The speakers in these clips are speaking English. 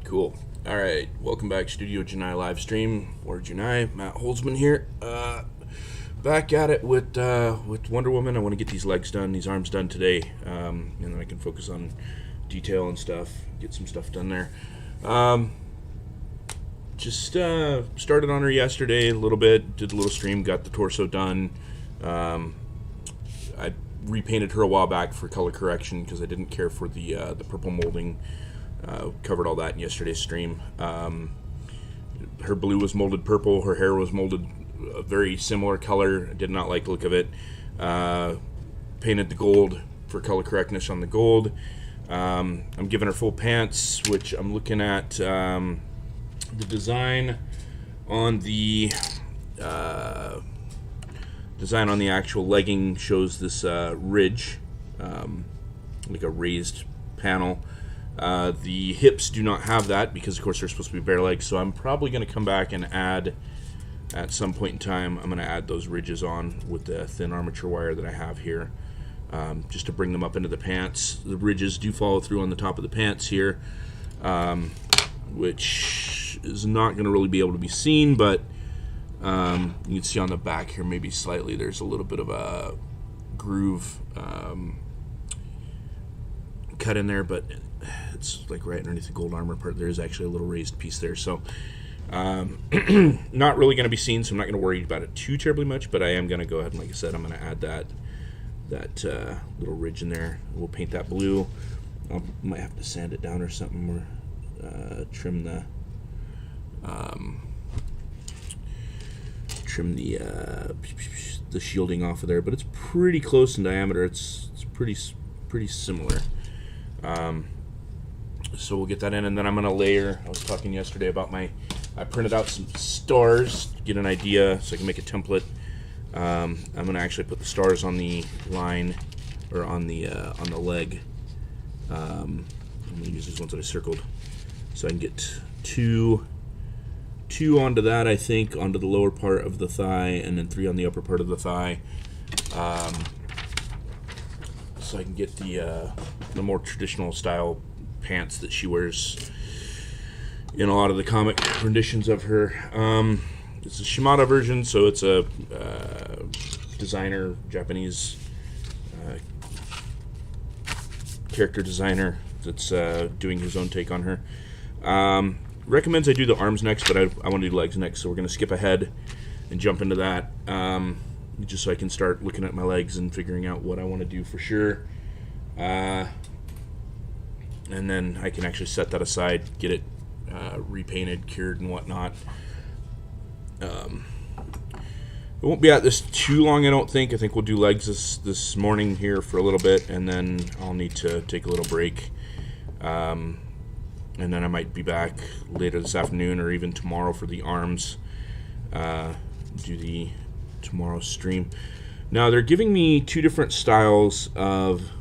Cool. All right, welcome back, Studio Janai live stream. Or Janai, Matt Holzman here. Back at it with Wonder Woman. I want to get these legs done, these arms done today, and then I can focus on detail and stuff. Get some stuff done there. Just started on her yesterday a little bit. Did a little stream. Got the torso done. I repainted her a while back for color correction because I didn't care for the purple molding. Covered all that in yesterday's stream. Her blue was molded purple. Her hair was molded a very similar color. I did not like the look of it. Painted the gold for color correctness on the gold. I'm giving her full pants, which I'm looking at the design on the actual legging shows this ridge, like a raised panel. The hips do not have that because, of course, they're supposed to be bare legs. So I'm probably going to come back and add, at some point in time, I'm going to add those ridges on with the thin armature wire that I have here, just to bring them up into the pants. The ridges do follow through on the top of the pants here, which is not going to really be able to be seen, but you can see on the back here maybe slightly there's a little bit of a groove cut in there, but it's like right underneath the gold armor part. There is actually a little raised piece there, so not really going to be seen, so I'm not going to worry about it too terribly much, but I am going to go ahead and, like I said, I'm going to add that little ridge in there. We'll paint that blue. I might have to sand it down or something, or trim the shielding off of there, but it's pretty close in diameter. It's pretty similar. So we'll get that in, and then I'm going to layer. I was talking yesterday about I printed out some stars to get an idea so I can make a template. I'm going to actually put the stars on the line, or on the leg. I'm going to use these ones that I circled, so I can get two onto that, I think, onto the lower part of the thigh, and then 3 on the upper part of the thigh. So I can get the more traditional style pants that she wears in a lot of the comic renditions of her. It's a Shimada version, so it's a designer, Japanese character designer that's doing his own take on her. Recommends I do the arms next, but I want to do legs next, so we're going to skip ahead and jump into that, just so I can start looking at my legs and figuring out what I want to do for sure. And then I can actually set that aside, get it repainted, cured, and whatnot. It won't be at this too long, I don't think. I think we'll do legs this morning here for a little bit, and then I'll need to take a little break. And then I might be back later this afternoon or even tomorrow for the arms. Do the tomorrow stream. Now they're giving me 2 different styles of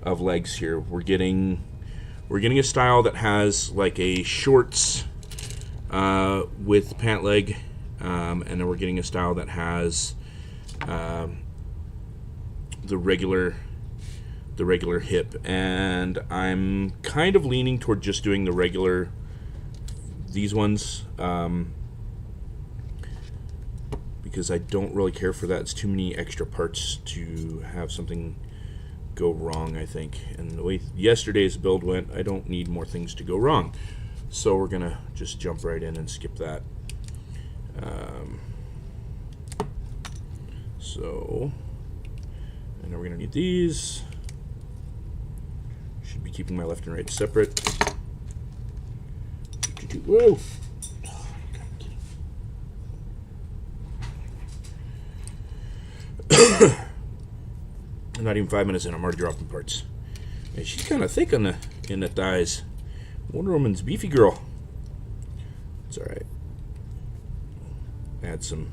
legs here. We're getting a style that has like a shorts with pant leg, and then we're getting a style that has the regular hip, and I'm kind of leaning toward just doing the regular, these ones, because I don't really care for that. It's too many extra parts to have something go wrong, I think. And the way yesterday's build went, I don't need more things to go wrong. So we're gonna just jump right in and skip that. And then we're gonna need these. Should be keeping my left and right separate. Whoa! I'm not even 5 minutes in, I'm already dropping parts. And she's kind of thick in the thighs. Wonder Woman's beefy girl. It's alright. Add some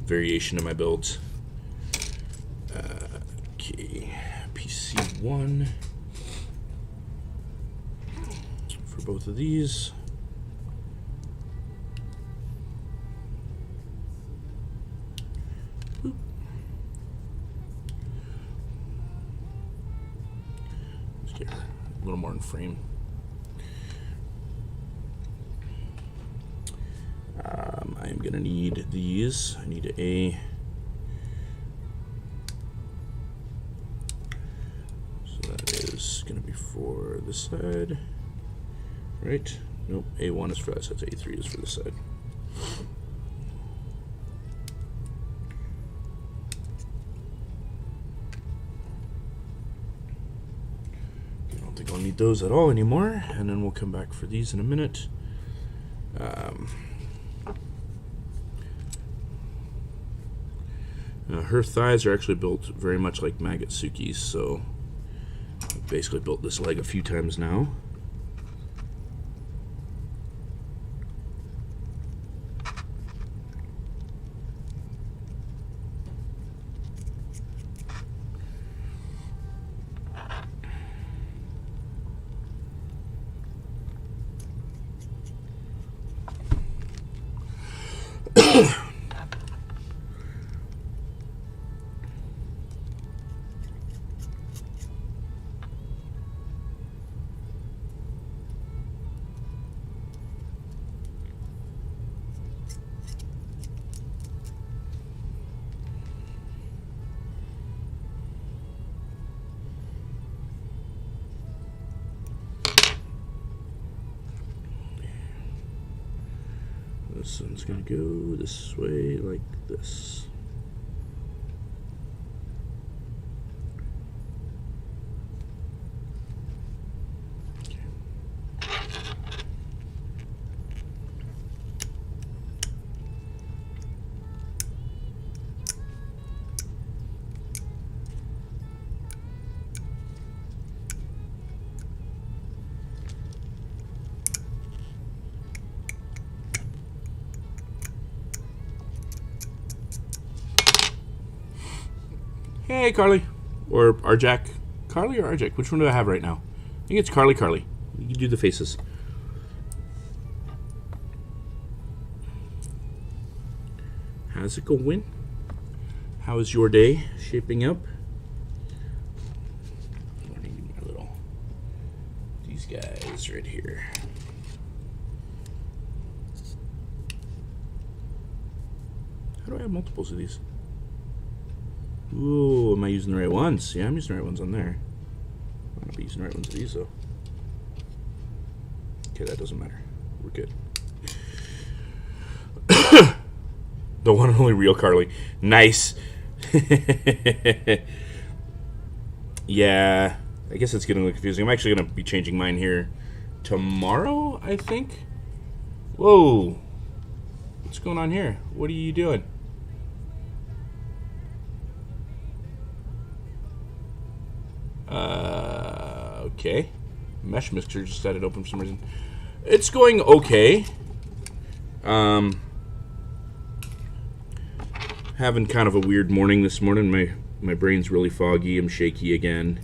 variation to my builds. Okay, PC1 for both of these. Let's get a little more in frame. gonna need these. I need a. So that is gonna be for this side, right? Nope. A1 is for that side. So A3 is for this side. I don't think I'll need those at all anymore, and then we'll come back for these in a minute. Her thighs are actually built very much like Magatsuki's, so I've basically built this leg a few times now. This one's going to go this way like this. Hey, Carly. Or Arjack. Carly or Arjack? Which one do I have right now? I think it's Carly. You can do the faces. How's it going? How is your day shaping up? I need my little... These guys right here. How do I have multiples of these? Ooh, am I using the right ones? Yeah, I'm using the right ones on there. I'm not be using the right ones of these, though. Okay, that doesn't matter. We're good. The one and only real Carly. Nice. Yeah, I guess it's getting a little confusing. I'm actually going to be changing mine here tomorrow, I think. Whoa. What's going on here? What are you doing? Okay. Mesh mixer just had it open for some reason. It's going okay. Having kind of a weird morning this morning. My brain's really foggy. I'm shaky again.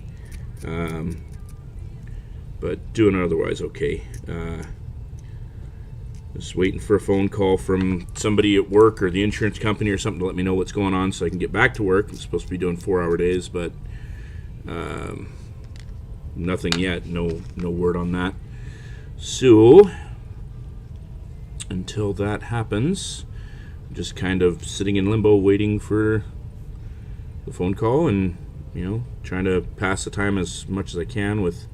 But doing otherwise okay. Just waiting for a phone call from somebody at work or the insurance company or something to let me know what's going on so I can get back to work. I'm supposed to be doing 4-hour days, but nothing yet. No word on that. So until that happens, I'm just kind of sitting in limbo waiting for the phone call and, you know, trying to pass the time as much as I can with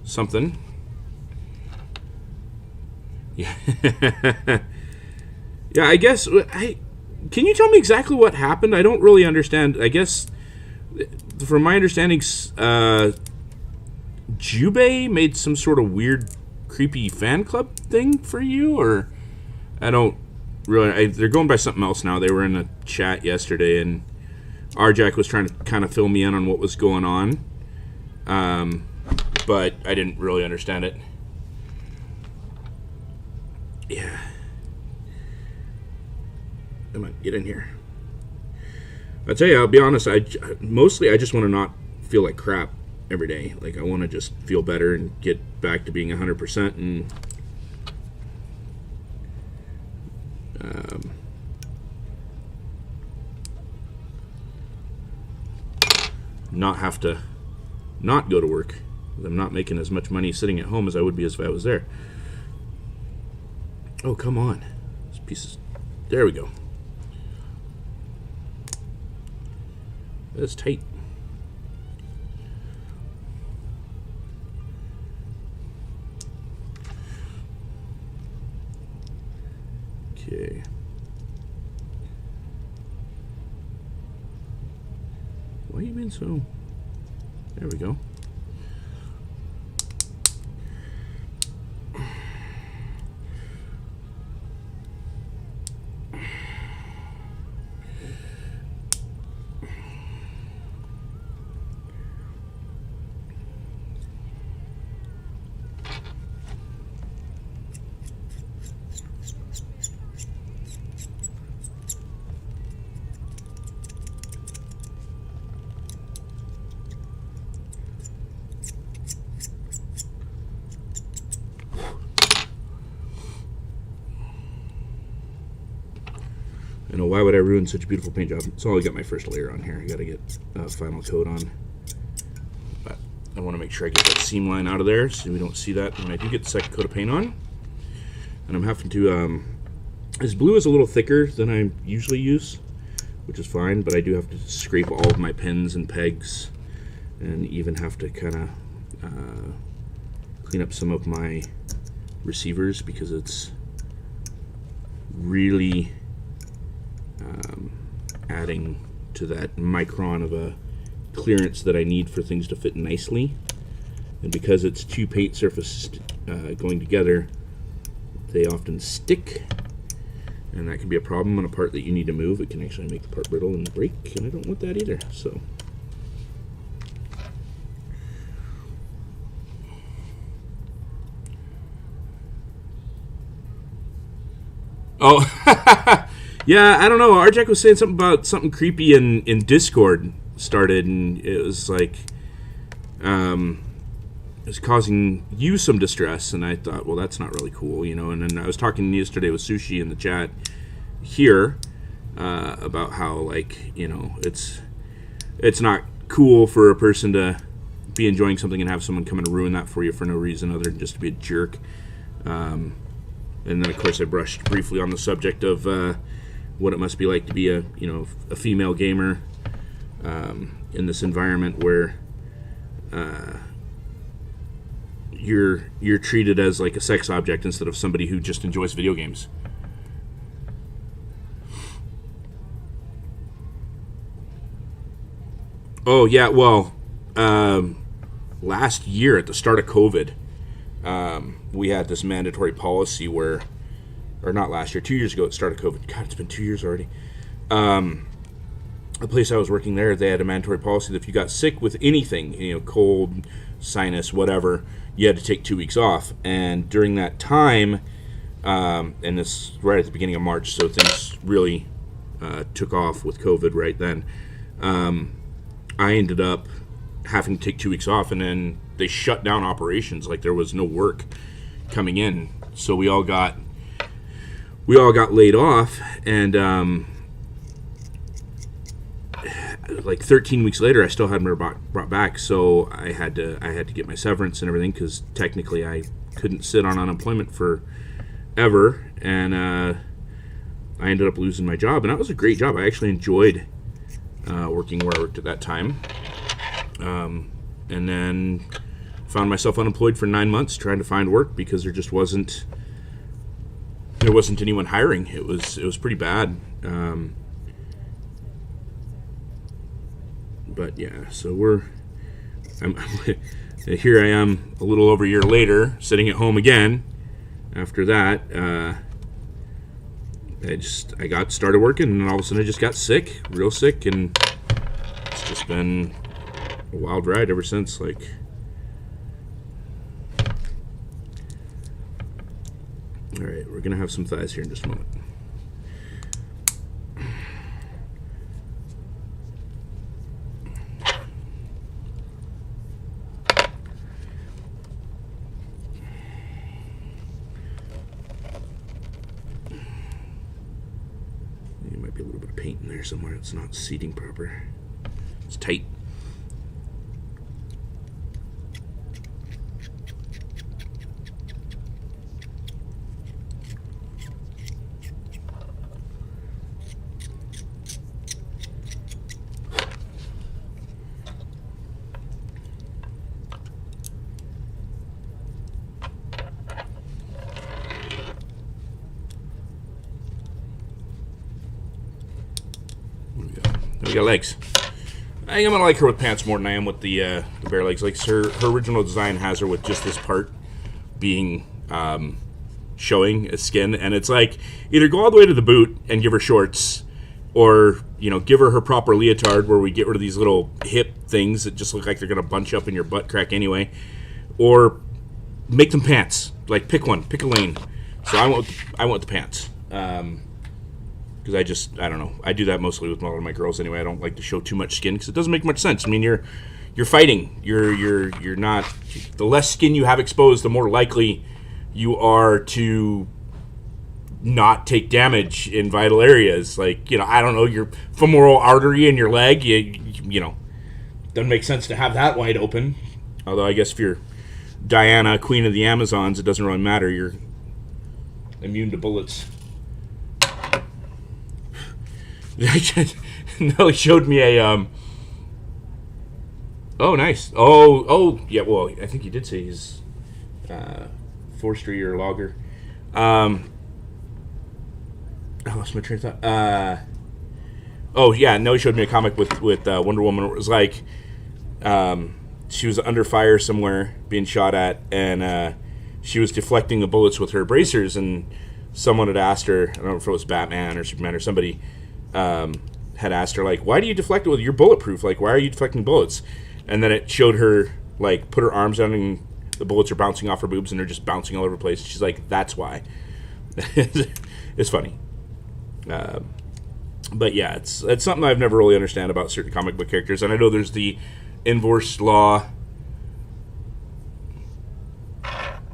something. Yeah. Yeah, I guess can you tell me exactly what happened? I don't really understand. I guess from my understanding, Jubei made some sort of weird, creepy fan club thing for you, or I don't really. They're going by something else now. They were in a chat yesterday, and Arjack was trying to kind of fill me in on what was going on, but I didn't really understand it. Yeah. Come on, get in here. I'll tell you, I'll be honest, mostly I just want to not feel like crap every day. Like, I want to just feel better and get back to being 100% and not have to not go to work. I'm not making as much money sitting at home as I would be if I was there. Oh, come on. This piece is There we go. That's tight. Okay. Why are you being so... There we go. I know, why would I ruin such a beautiful paint job? It's only got my first layer on here. I gotta get a final coat on. But I want to make sure I get that seam line out of there so we don't see that when I do get the second coat of paint on. And I'm having to, this blue is a little thicker than I usually use, which is fine, but I do have to scrape all of my pins and pegs and even have to kind of clean up some of my receivers because it's really adding to that micron of a clearance that I need for things to fit nicely. And because it's two paint surfaces going together, they often stick, and that can be a problem on a part that you need to move. It can actually make the part brittle and break, and I don't want that either. So yeah, I don't know. Arjack was saying something about something creepy in Discord started, and it was like it was causing you some distress, and I thought, well, that's not really cool, you know. And then I was talking yesterday with Sushi in the chat here about how, like, you know, it's not cool for a person to be enjoying something and have someone come and ruin that for you for no reason other than just to be a jerk. And then, of course, I brushed briefly on the subject of what it must be like to be a female gamer in this environment where you're treated as like a sex object instead of somebody who just enjoys video games. Oh yeah, well, last year at the start of COVID, we had this mandatory policy where, or not last year, 2 years ago at the start of COVID. God, it's been 2 years already. The place I was working there, they had a mandatory policy that if you got sick with anything, you know, cold, sinus, whatever, you had to take 2 weeks off. And during that time, and this right at the beginning of March, so things really took off with COVID right then, I ended up having to take 2 weeks off, and then they shut down operations. Like, there was no work coming in, so we all got laid off, and like 13 weeks later, I still hadn't been brought back. So I had to get my severance and everything, because technically I couldn't sit on unemployment forever, and I ended up losing my job. And that was a great job. I actually enjoyed working where I worked at that time, and then found myself unemployed for 9 months trying to find work because there wasn't anyone hiring. It was pretty bad. But yeah, so here I am a little over a year later, sitting at home again. After that, I got started working, and all of a sudden I just got sick, real sick, and it's just been a wild ride ever since. Like, all right, we're gonna have some thighs here in just a moment. There might be a little bit of paint in there somewhere. It's not seating proper. It's tight. You got legs. I think I'm gonna like her with pants more than I am with the bare legs. Like her original design has her with just this part being showing as skin, and it's like either go all the way to the boot and give her shorts, or give her proper leotard where we get rid of these little hip things that just look like they're gonna bunch up in your butt crack anyway, or make them pants. Like pick a lane. So I want the pants. Because I don't know. I do that mostly with a lot of my girls anyway. I don't like to show too much skin because it doesn't make much sense. I mean, you're fighting. You're not. The less skin you have exposed, the more likely you are to not take damage in vital areas. Like I don't know, your femoral artery in your leg. Doesn't make sense to have that wide open. Although I guess if you're Diana, Queen of the Amazons, it doesn't really matter. You're immune to bullets. No, he showed me a oh, nice. Oh yeah, well, I think he did say he's forestry or logger. I lost my train of thought. Oh yeah, no, he showed me a comic with Wonder Woman. It was like she was under fire somewhere being shot at, and she was deflecting the bullets with her bracers, and someone had asked her, I don't know if it was Batman or Superman or somebody, had asked her, like, why do you deflect it with, you're bulletproof, like, why are you deflecting bullets? And then it showed her, like, put her arms down and the bullets are bouncing off her boobs and they're just bouncing all over the place. She's like, that's why. It's funny. But yeah, it's something I've never really understand about certain comic book characters. And I know there's the inverse law.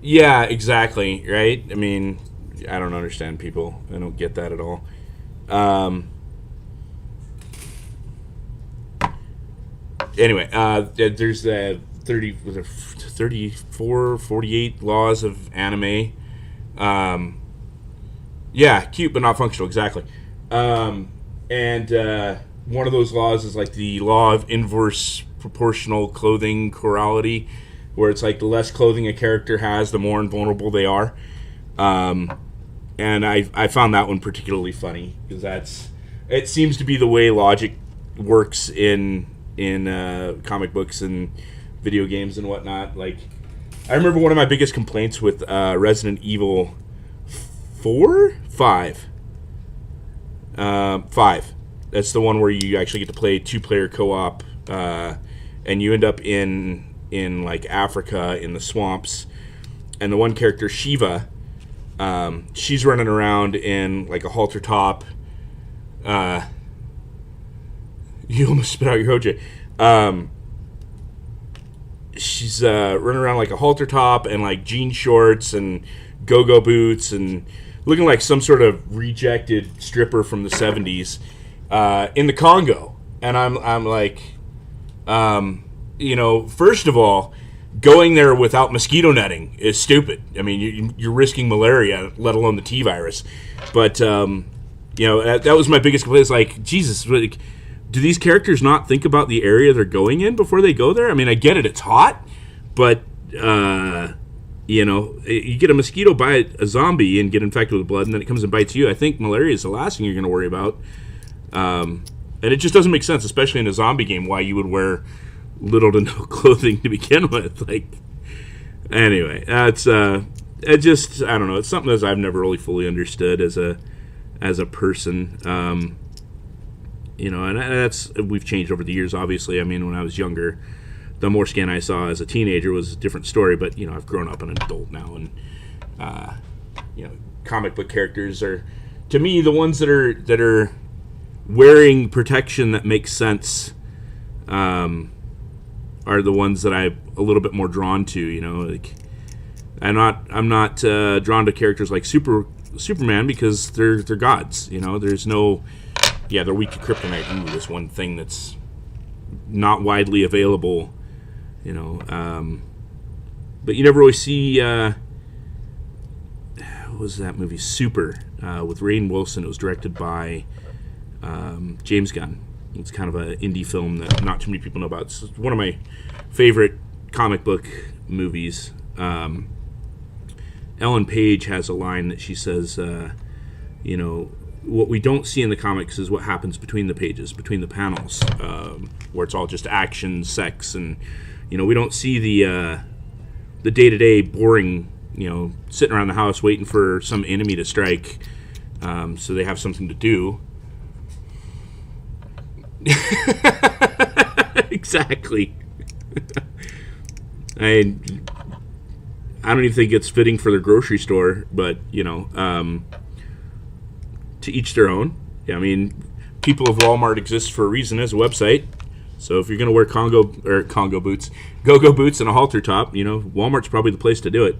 Yeah, exactly, right? I mean, I don't understand people. I don't get that at all. Anyway, there's the 34, 48 laws of anime. Yeah, cute but not functional, exactly. And one of those laws is like the law of inverse proportional clothing chorality, where it's like the less clothing a character has, the more invulnerable they are. And I found that one particularly funny because it seems to be the way logic works in comic books and video games and whatnot. Like, I remember one of my biggest complaints with Resident Evil 5. That's the one where you actually get to play 2-player co-op, and you end up in like Africa in the swamps, and the one character, Shiva, she's running around in like a halter top. You almost spit out your OJ. She's running around like a halter top and like jean shorts and go-go boots and looking like some sort of rejected stripper from the 70s in the Congo. And I'm like, first of all, going there without mosquito netting is stupid. I mean, you're risking malaria, let alone the T virus. But that was my biggest complaint. It's like, Jesus, like, do these characters not think about the area they're going in before they go there? I mean, I get it, it's hot, but you get a mosquito bite a zombie and get infected with blood, and then it comes and bites you. I think malaria is the last thing you're going to worry about. And it just doesn't make sense, especially in a zombie game, why you would wear little to no clothing to begin with. Like, anyway, that's I don't know. It's something that I've never really fully understood as a person. And that's, we've changed over the years, obviously. I mean, when I was younger, the more skin I saw as a teenager was a different story. But I've grown up an adult now, and comic book characters are, to me, the ones that are wearing protection that makes sense. Are the ones that I'm a little bit more drawn to. Like, I'm not drawn to characters like Superman because they're gods. There's no. Yeah, they're weak to kryptonite. Ooh, this one thing that's not widely available, But you never really see. What was that movie? Super, with Rainn Wilson. It was directed by James Gunn. It's kind of an indie film that not too many people know about. It's one of my favorite comic book movies. Ellen Page has a line that she says, what we don't see in the comics is what happens between the pages, between the panels, where it's all just action, sex, and we don't see the day-to-day boring, sitting around the house waiting for some enemy to strike, so they have something to do. Exactly. I don't even think it's fitting for their grocery store, but to each their own. Yeah, I mean, people of Walmart exist for a reason as a website. So if you're going to wear Congo boots, go-go boots, and a halter top, Walmart's probably the place to do it.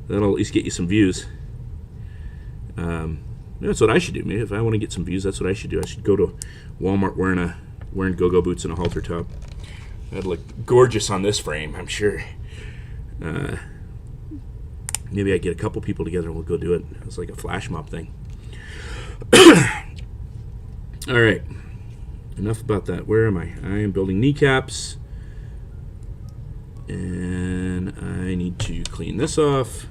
That'll at least get you some views. That's what I should do. Maybe if I want to get some views, that's what I should do. I should go to Walmart wearing go-go boots and a halter top. That'd look gorgeous on this frame, I'm sure. Maybe I get a couple people together and we'll go do it. It's like a flash mob thing. All right. Enough about that. Where am I? I am building kneecaps. And I need to clean this off.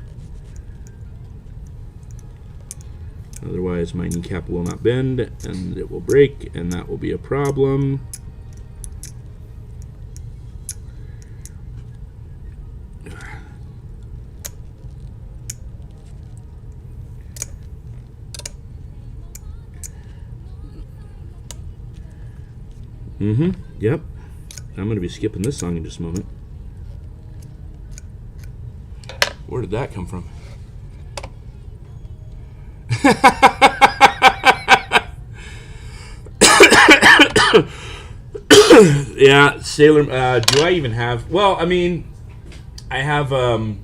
Otherwise, my kneecap will not bend, and it will break, and that will be a problem. Yep. I'm going to be skipping this song in just a moment. Where did that come from? Yeah, Sailor. Do I even have? Well, I mean, I have a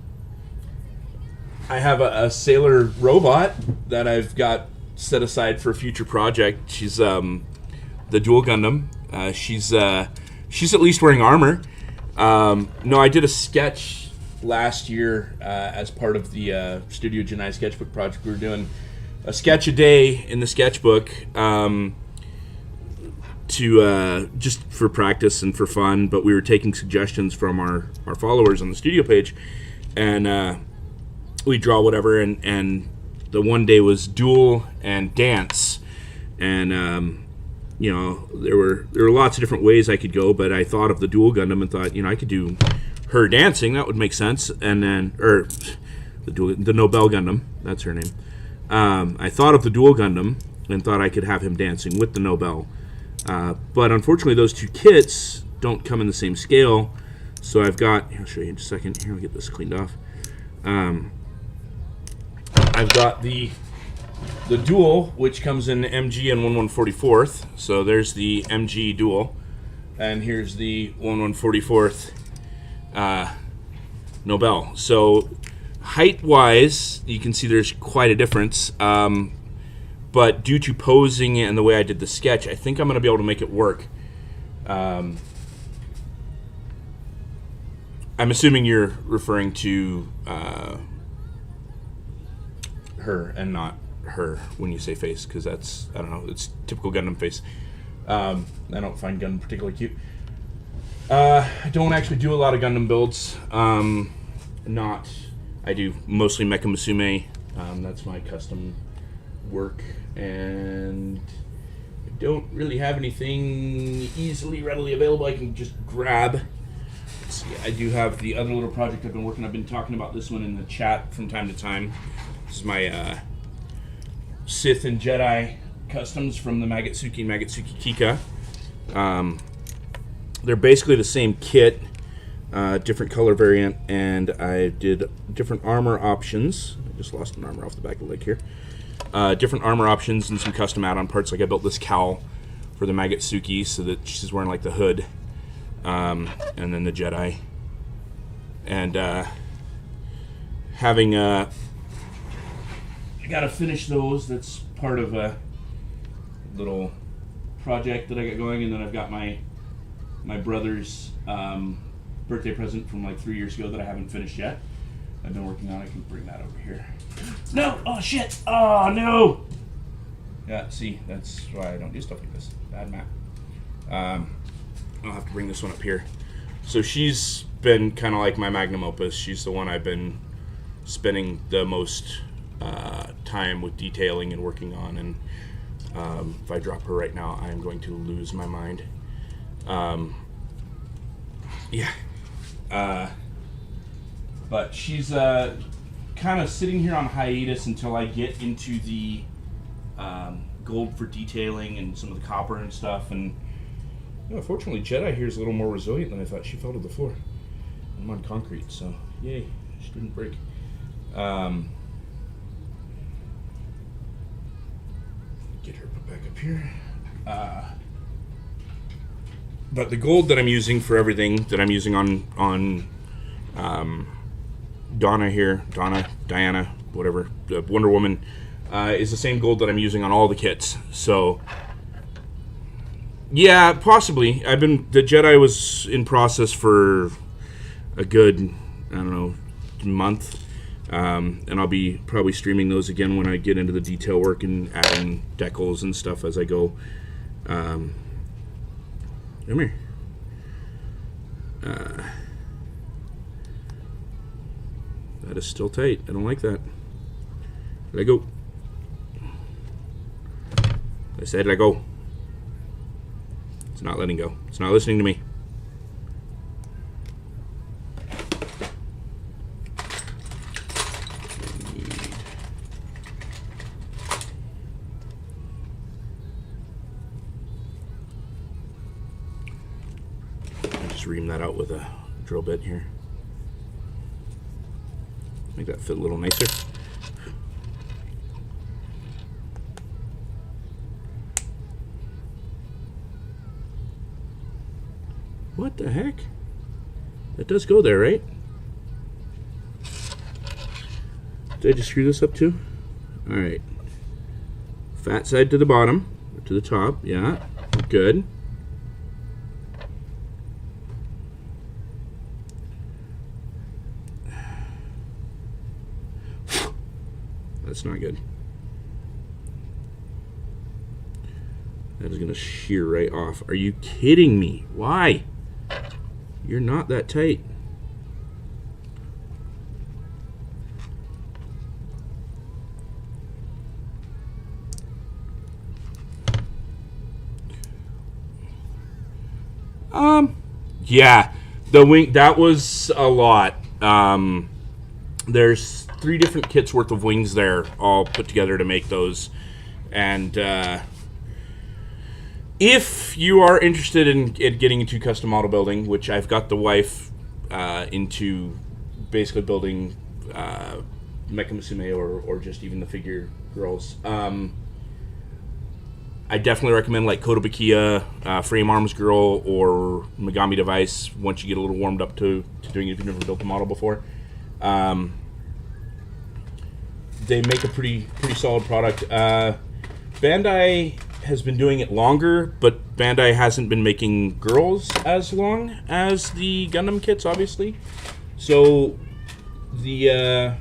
Sailor robot that I've got set aside for a future project. She's the Dual Gundam. She's at least wearing armor. No, I did a sketch last year as part of the Studio Janai sketchbook project. We were doing a sketch a day in the sketchbook to just for practice and for fun, but we were taking suggestions from our followers on the studio page, and we draw whatever, and the one day was duel and dance, and there were lots of different ways I could go, but I thought of the Dual Gundam and thought, I could do her dancing, that would make sense, and then the Nobel Gundam, that's her name. I thought of the Dual Gundam and thought I could have him dancing with the Nobel, but unfortunately those two kits don't come in the same scale. So I've got, I'll show you in just a second. Here, I'll get this cleaned off. I've got the Dual, which comes in MG and 1/144th. So there's the MG Dual, and here's the 1/144th Nobel. So height-wise, you can see there's quite a difference. But due to posing and the way I did the sketch, I think I'm going to be able to make it work. I'm assuming you're referring to her and not her when you say face, because that's, I don't know, it's typical Gundam face. I don't find Gundam particularly cute. I don't actually do a lot of Gundam builds. I do mostly Mecha Musume. That's my custom work, and I don't really have anything readily available I can just grab. Let's see, I do have the other little project I've been working. I've been talking about this one in the chat from time to time. This is my Sith and Jedi customs from the Magatsuki Kika. They're basically the same kit, different color variant, and I did different armor options. I just lost an armor off the back of the leg here. Different armor options and some custom add-on parts. Like I built this cowl for the Magatsuki so that she's wearing like the hood, and then the Jedi. And having I gotta finish those. That's part of a little project that I got going, and then I've got my brother's birthday present from like 3 years ago that I haven't finished yet. I've been working on. I can bring that over here. No! Oh shit! Oh no! Yeah, see, that's why I don't do stuff like this. Bad map. I'll have to bring this one up here. So she's been kind of like my magnum opus. She's the one I've been spending the most time with detailing and working on, and If I drop her right now, I am going to lose my mind. Yeah. But she's kind of sitting here on hiatus until I get into the gold for detailing and some of the copper and stuff. And fortunately, Jedi here is a little more resilient than I thought. She fell to the floor. I'm on concrete, so yay, she didn't break. Get her put back up here. But the gold that I'm using for everything that I'm using on Diana, whatever, Wonder Woman, is the same gold that I'm using on all the kits. So, yeah, possibly. The Jedi was in process for a good, I don't know, month. And I'll be probably streaming those again when I get into the detail work and adding decals and stuff as I go. Come here. That is still tight. I don't like that. Let go. I said let go. It's not letting go. It's not listening to me. Ream that out with a drill bit here. Make that fit a little nicer. What the heck? That does go there, right? Did I just screw this up too? Alright. Fat side to the bottom, to the top, yeah. Good. That's not good. That is going to shear right off. Are you kidding me? Why? You're not that tight. Yeah, the wing, that was a lot. There's 3 different kits worth of wings there, all put together to make those. And if you are interested in getting into custom model building, which I've got the wife into basically building Mecha Musume or just even the figure girls, I definitely recommend like Kotobukiya, Frame Arms Girl, or Megami Device once you get a little warmed up to doing it if you've never built a model before. They make a pretty solid product. Bandai has been doing it longer, but Bandai hasn't been making girls as long as the Gundam kits, obviously. So the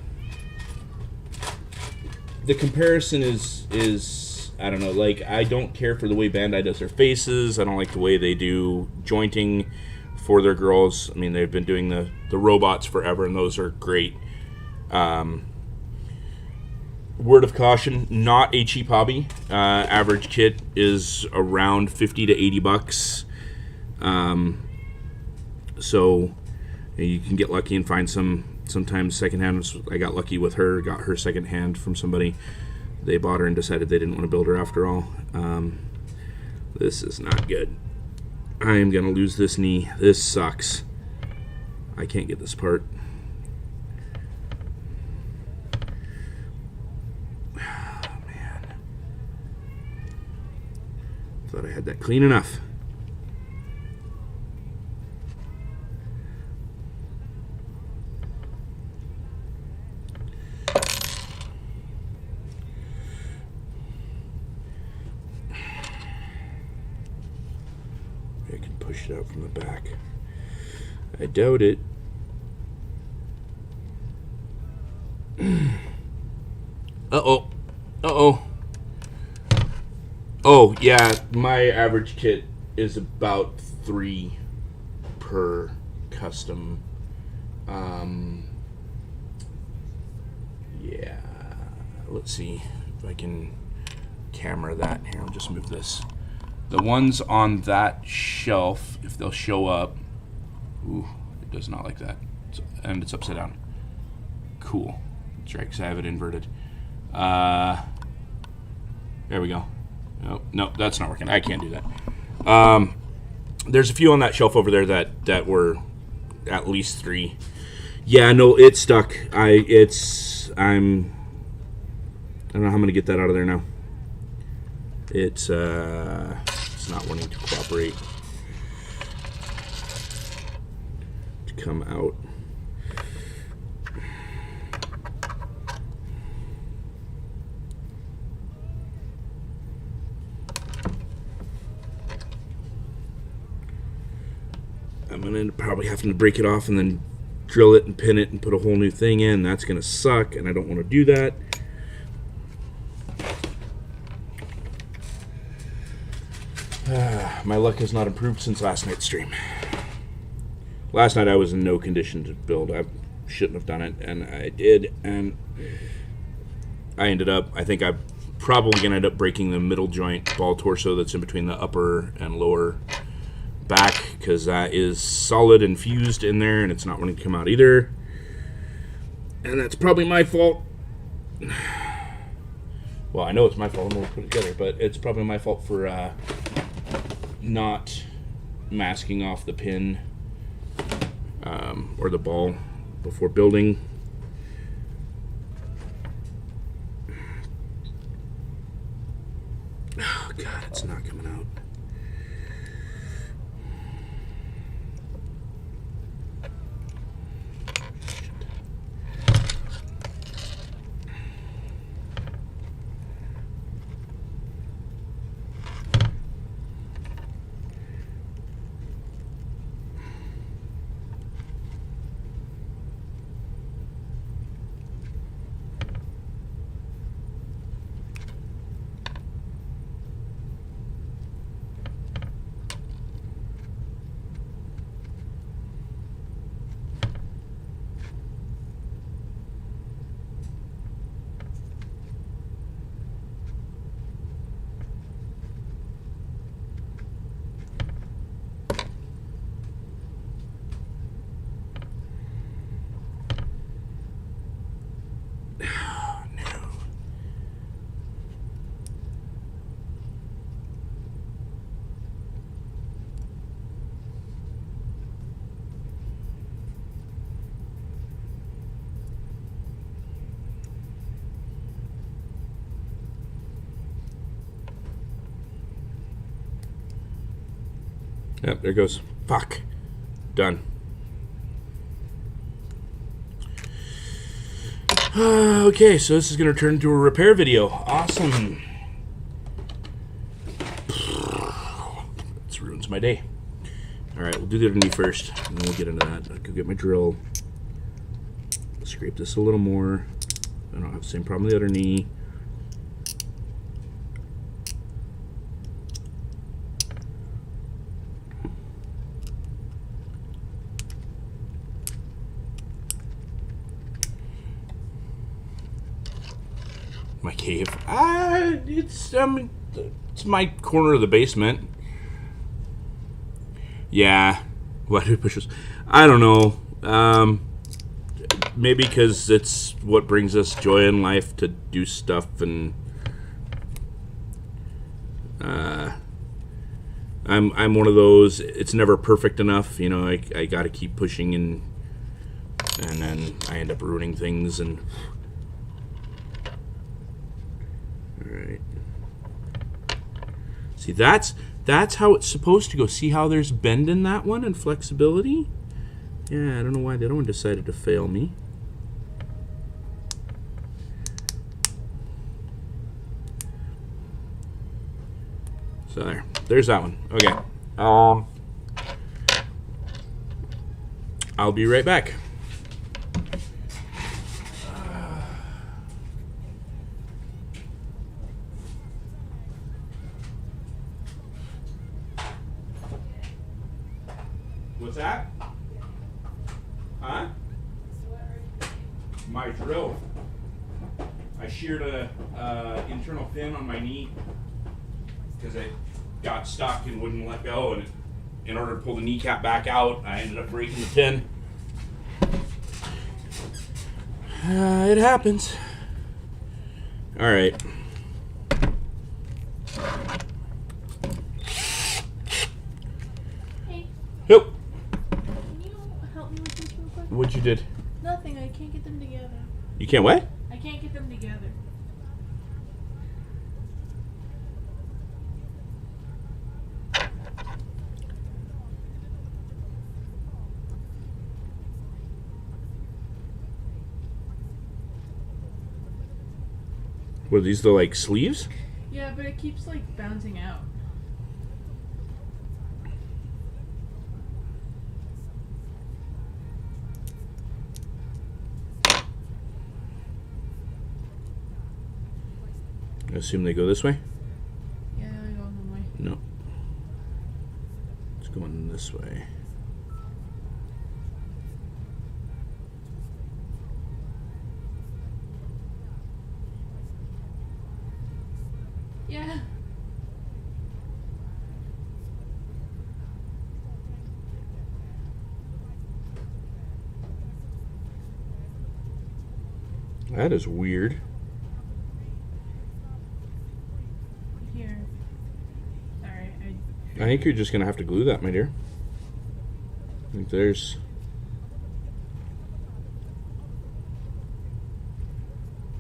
comparison is I don't know, like, I don't care for the way Bandai does their faces. I don't like the way they do jointing for their girls. I mean, they've been doing the robots forever, and those are great. Word of caution, not a cheap hobby. Average kit is around 50 to 80 bucks. So you can get lucky and find sometimes secondhand. I got lucky with her, got her secondhand from somebody. They bought her and decided they didn't want to build her after all. This is not good. I am going to lose this knee. This sucks. I can't get this part. Man. Thought I had that clean enough. Push it out from the back. I doubt it. Uh-oh. Uh-oh. Oh, yeah, my average kit is about 3 per custom. Yeah, let's see if I can camera that. Here, I'll just move this. The ones on that shelf, if they'll show up. Ooh, it does not like that. And it's upside down. Cool. That's right, because I have it inverted. There we go. No, that's not working. I can't do that. There's a few on that shelf over there that were at least 3. Yeah, no, it's stuck. I don't know how I'm gonna get that out of there now. It's not wanting to cooperate to come out. I'm gonna end up probably having to break it off and then drill it and pin it and put a whole new thing in. That's gonna suck, and I don't want to do that. My luck has not improved since last night's stream. Last night I was in no condition to build. I shouldn't have done it, and I did, and I think I'm probably gonna end up breaking the middle joint ball torso that's in between the upper and lower back, because that is solid and fused in there, and it's not wanting to come out either, and that's probably my fault. Well, I know it's my fault. I'm gonna put it together, but it's probably my fault for not masking off the pin or the ball before building. Oh God, it's not coming out. Yep, there goes. Fuck. Done. Okay, so this is going to turn into a repair video. Awesome. This ruins my day. Alright, we'll do the other knee first, and then we'll get into that. I'll go get my drill. Scrape this a little more. I don't have the same problem with the other knee. My cave. It's my corner of the basement. Yeah. Why do we push this? I don't know. Maybe because it's what brings us joy in life to do stuff, and I'm one of those. It's never perfect enough, you know. I got to keep pushing, and then I end up ruining things. And all right. See, that's how it's supposed to go. See how there's bend in that one and flexibility? Yeah, I don't know why the other one decided to fail me. So there's that one. Okay. I'll be right back. What's that? Huh? My drill. I sheared a internal pin on my knee because it got stuck and wouldn't let go, and in order to pull the kneecap back out, I ended up breaking the pin. It happens. All right. Hey. Yep. Can you help me with this real quick? What you did? Nothing. I can't get them together. You can't what? I can't get them together. What, are these the like sleeves? Yeah, but it keeps like bouncing out. I assume they go this way? Yeah, they go one way. No. It's going this way. Yeah. That is weird. Here. Sorry, I think you're just going to have to glue that, my dear. I think there's...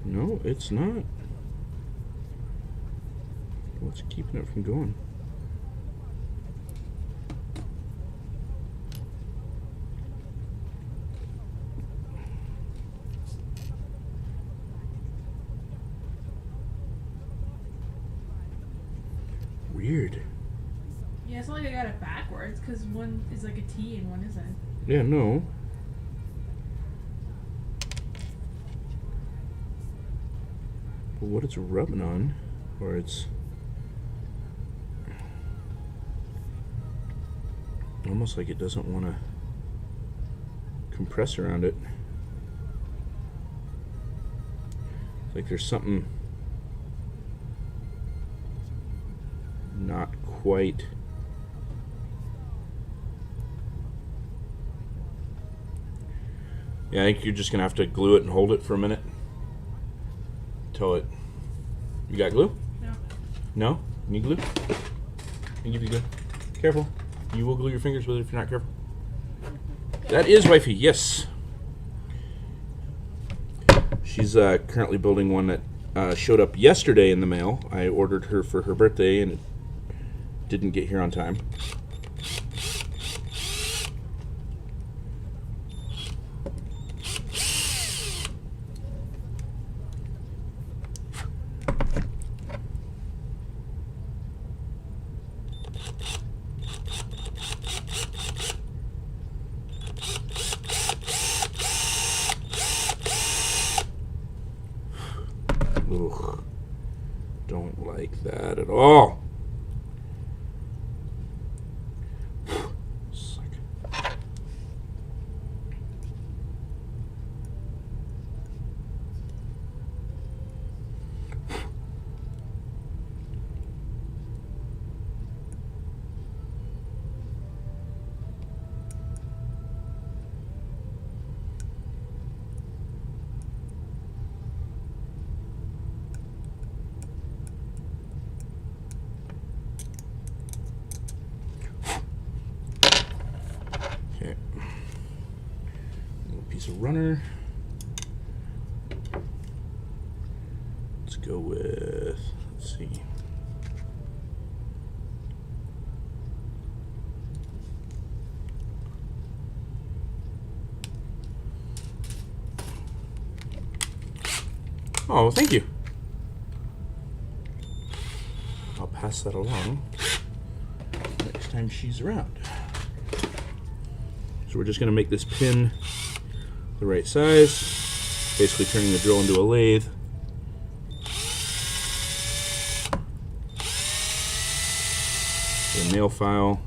No, it's not. What's keeping it from going? Weird. Yeah, it's not like I got it backwards, because one is like a T and one isn't. Yeah, no. But what it's rubbing on, or it's almost like it doesn't want to compress around it. It's like there's something not quite. Yeah, I think you're just gonna have to glue it and hold it for a minute until it. You got glue? No. No? You need glue? I'll give you glue. Careful. You will glue your fingers with it if you're not careful. That is wifey, yes. She's currently building one that showed up yesterday in the mail. I ordered her for her birthday and it didn't get here on time. Ugh, don't like that at all. Okay, little piece of runner. Let's go with, let's see. Oh, well, thank you. I'll pass that along next time she's around. So we're just going to make this pin the right size, basically turning the drill into a lathe. The nail file.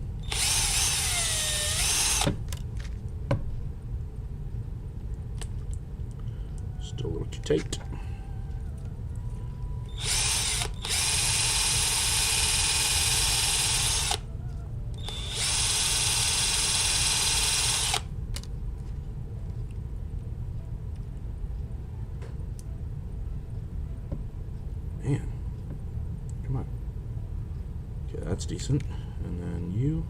Still a little too tight. That's decent. And then you.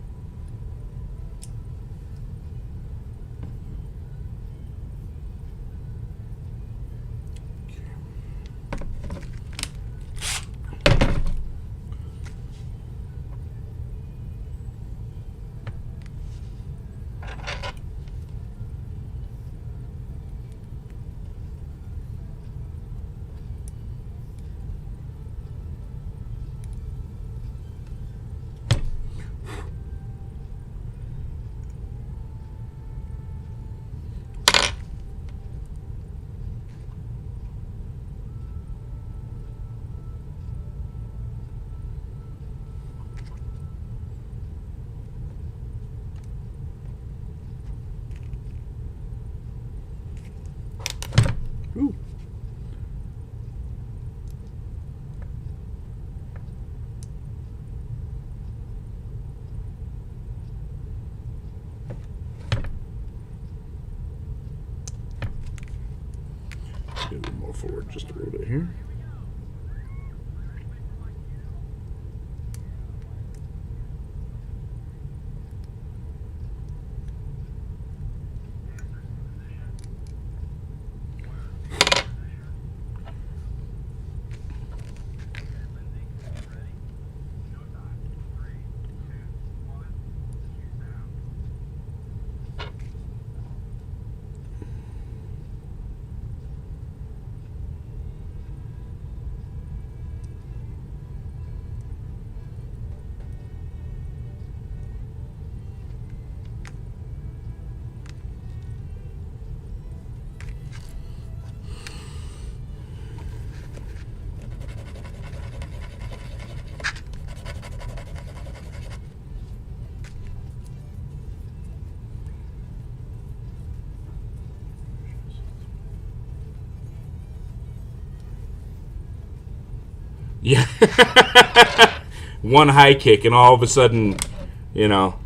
Ooh. Get a little more forward, just a little bit here. Yeah. One high kick, and all of a sudden, you know,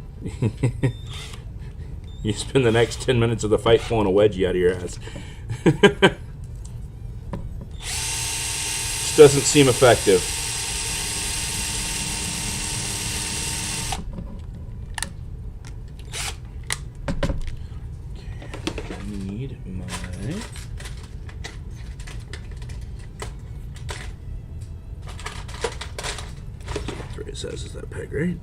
you spend the next 10 minutes of the fight pulling a wedgie out of your ass. This doesn't seem effective. Okay, I need my... It says is that peg, right?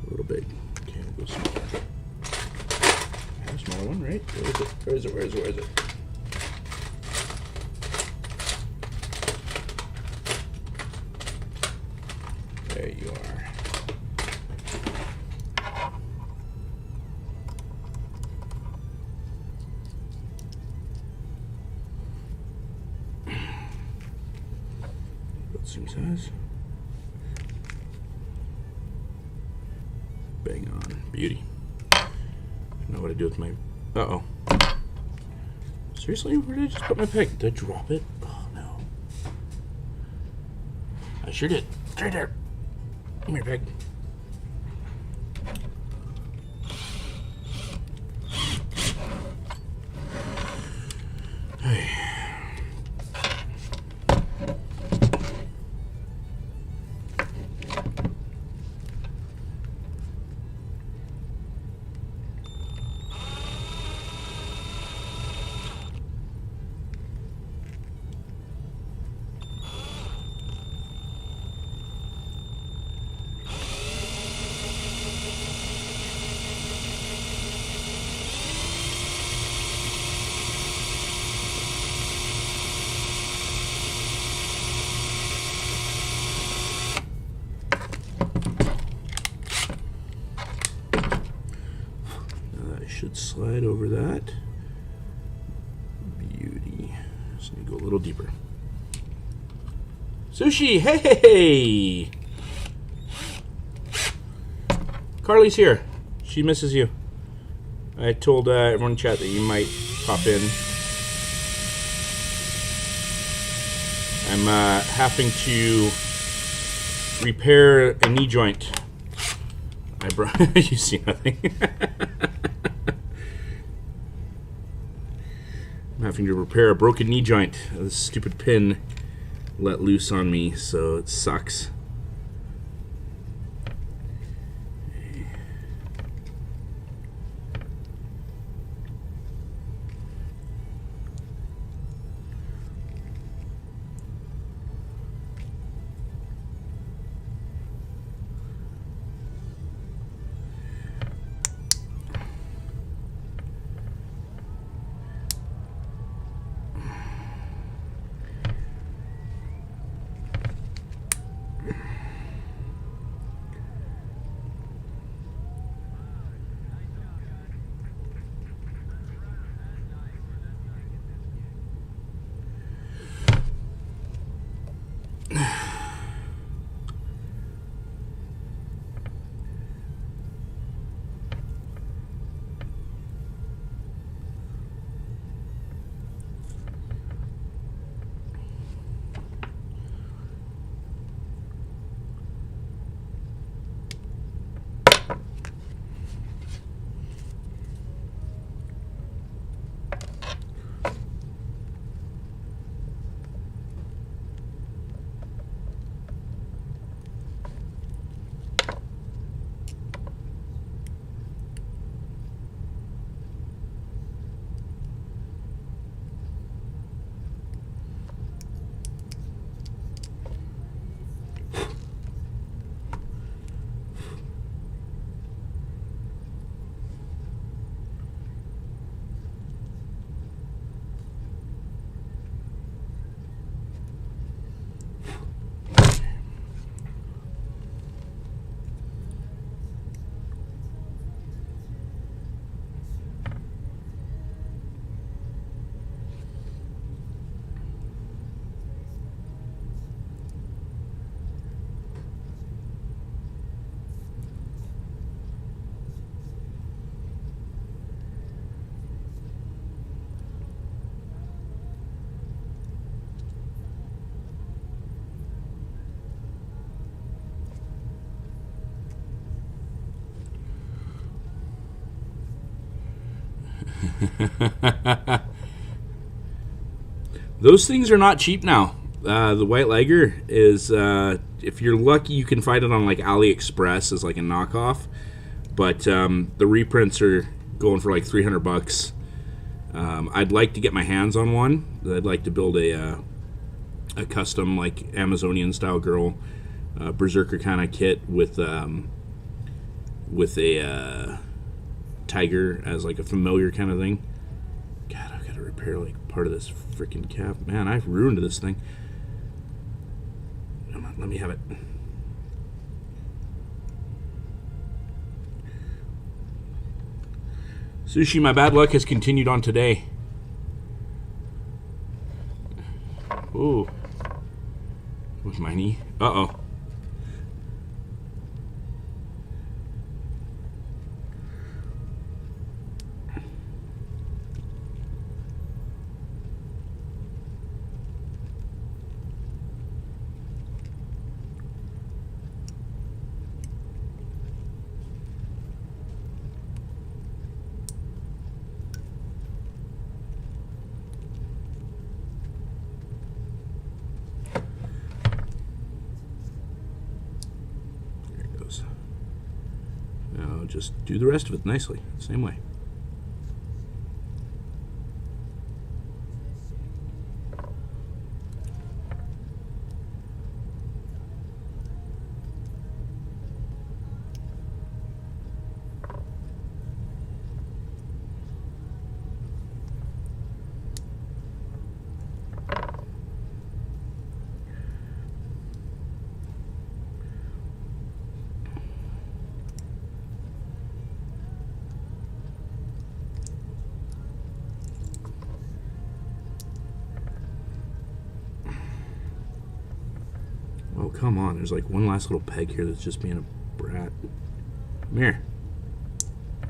A little big. Okay, we'll go smaller. I have a smaller one, right? Where is it? Where is it? Where is it? Where is it? There you are. About the same size. Bang on. Beauty. I don't know what to do with my... Uh-oh. Seriously? Where did I just put my peg? Did I drop it? Oh, no. I sure did. Right there. Come here, peg. Hey. Should slide over that. Beauty. Just need to go a little deeper. Sushi, hey! Carly's here. She misses you. I told everyone in chat that you might pop in. I'm having to repair a knee joint. I brought. You see nothing. I'm having to repair a broken knee joint. This stupid pin let loose on me, so it sucks. Those things are not cheap now. The white liger is, if you're lucky, you can find it on like AliExpress as like a knockoff. But the reprints are going for like $300. I'd like to get my hands on one. I'd like to build a custom like Amazonian style girl, berserker kind of kit with a tiger as like a familiar kind of thing. God, I've got to repair like part of this freaking cap. Man, I've ruined this thing. Come on, let me have it. Sushi, my bad luck has continued on today. Ooh. With my knee. Uh-oh. Now just do the rest of it nicely, same way. Oh, come on. There's like one last little peg here that's just being a brat. Come here.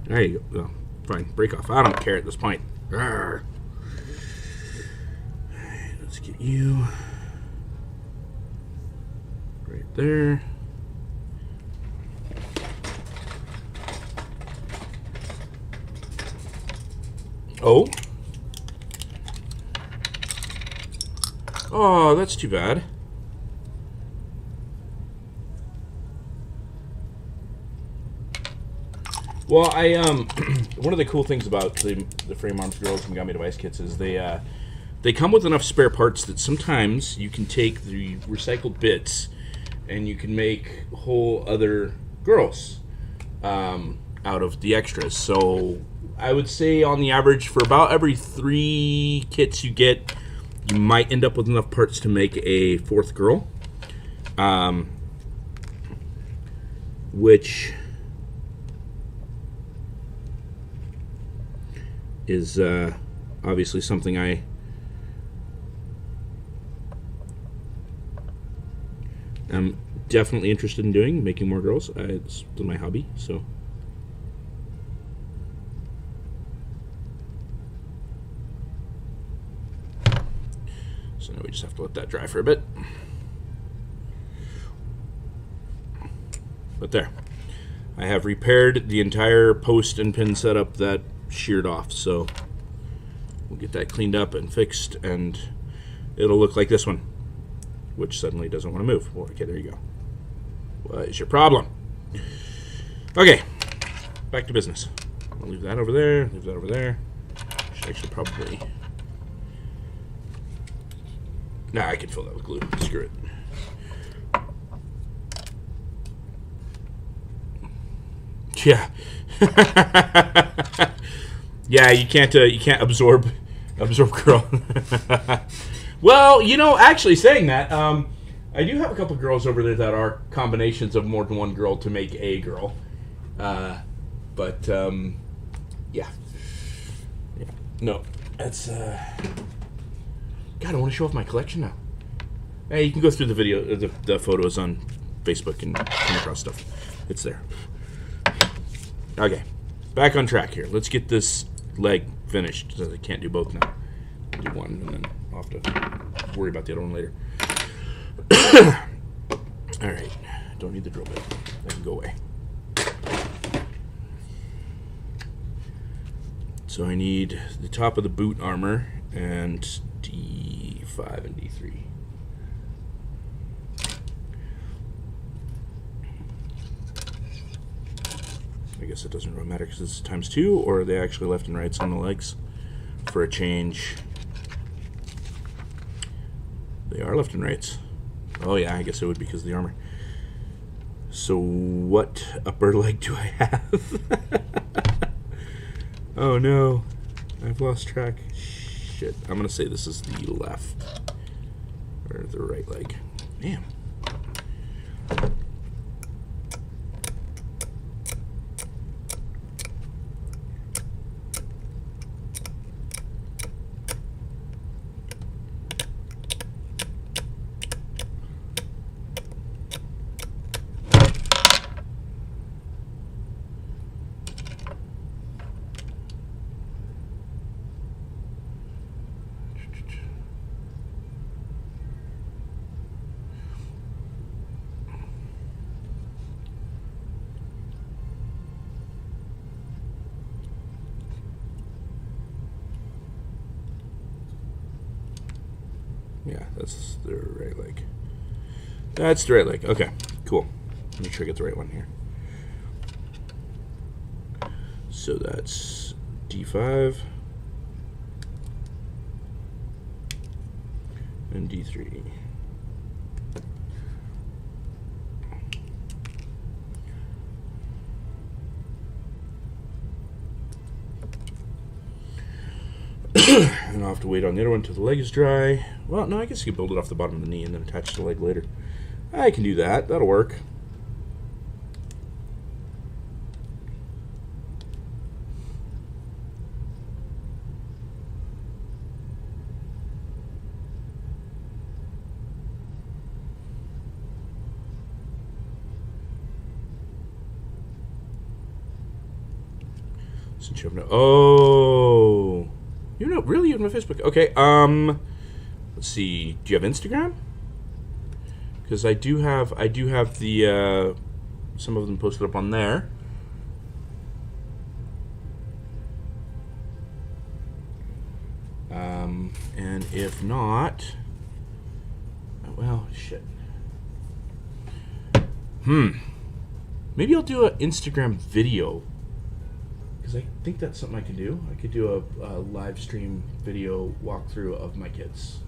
There you go. Oh, fine. Break off. I don't care at this point. Arrgh. Alright, let's get you right there. Oh. Oh, that's too bad. Well, one of the cool things about the Frame Arms Girls and Gummy Device kits is they come with enough spare parts that sometimes you can take the recycled bits and you can make whole other girls out of the extras. So I would say on the average, for about every 3 kits you get, you might end up with enough parts to make a 4th girl, which is obviously something I am definitely interested in doing, making more girls. It's my hobby, so. So now we just have to let that dry for a bit. But there. I have repaired the entire post and pin setup that sheared off, so we'll get that cleaned up and fixed, and it'll look like this one, which suddenly doesn't want to move. Well, okay, there you go. What is your problem? Okay, back to business. I'll leave that over there, leave that over there. Should actually probably... Nah, I can fill that with glue. Screw it. Yeah. Yeah, you can't absorb girl. Well, you know, actually saying that, I do have a couple girls over there that are combinations of more than one girl to make a girl. But yeah. No, that's God, I want to show off my collection now. Hey, you can go through the video, the photos on Facebook and come across stuff. It's there. Okay, back on track here. Let's get this leg finished, because I can't do both now. I'll do one, and then I'll have to worry about the other one later. Alright, don't need the drill bit. That can go away. So I need the top of the boot armor and D5 and D3. I guess it doesn't really matter because it's ×2, or are they actually left and rights on the legs for a change? They are left and rights. Oh yeah, I guess it would be because of the armor. So what upper leg do I have? Oh no, I've lost track. Shit, I'm gonna say this is the left or the right leg. Damn. Yeah, that's the right leg. That's the right leg. Okay, cool. Make sure I get the right one here. So that's D5 and D3. And I'll have to wait on the other one until the leg is dry. Well, no, I guess you can build it off the bottom of the knee and then attach the leg later. I can do that. That'll work. Since you have no... Oh... You know, really? You have no Facebook? Okay, let's see. Do you have Instagram? Because I do have the, some of them posted up on there. And if not, well, shit. Maybe I'll do an Instagram video. Because I think that's something I can do. I could do a live stream video walkthrough of my kids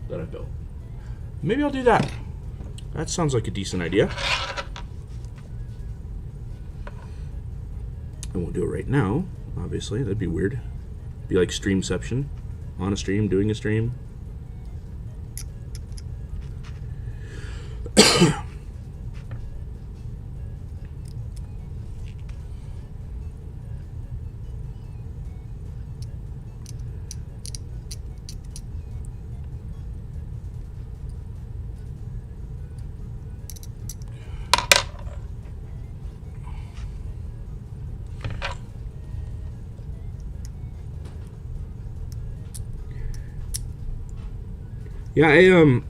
that I built. Maybe I'll do that. That sounds like a decent idea. I won't do it right now, obviously. That'd be weird. Be like streamception. On a stream, doing a stream. Yeah,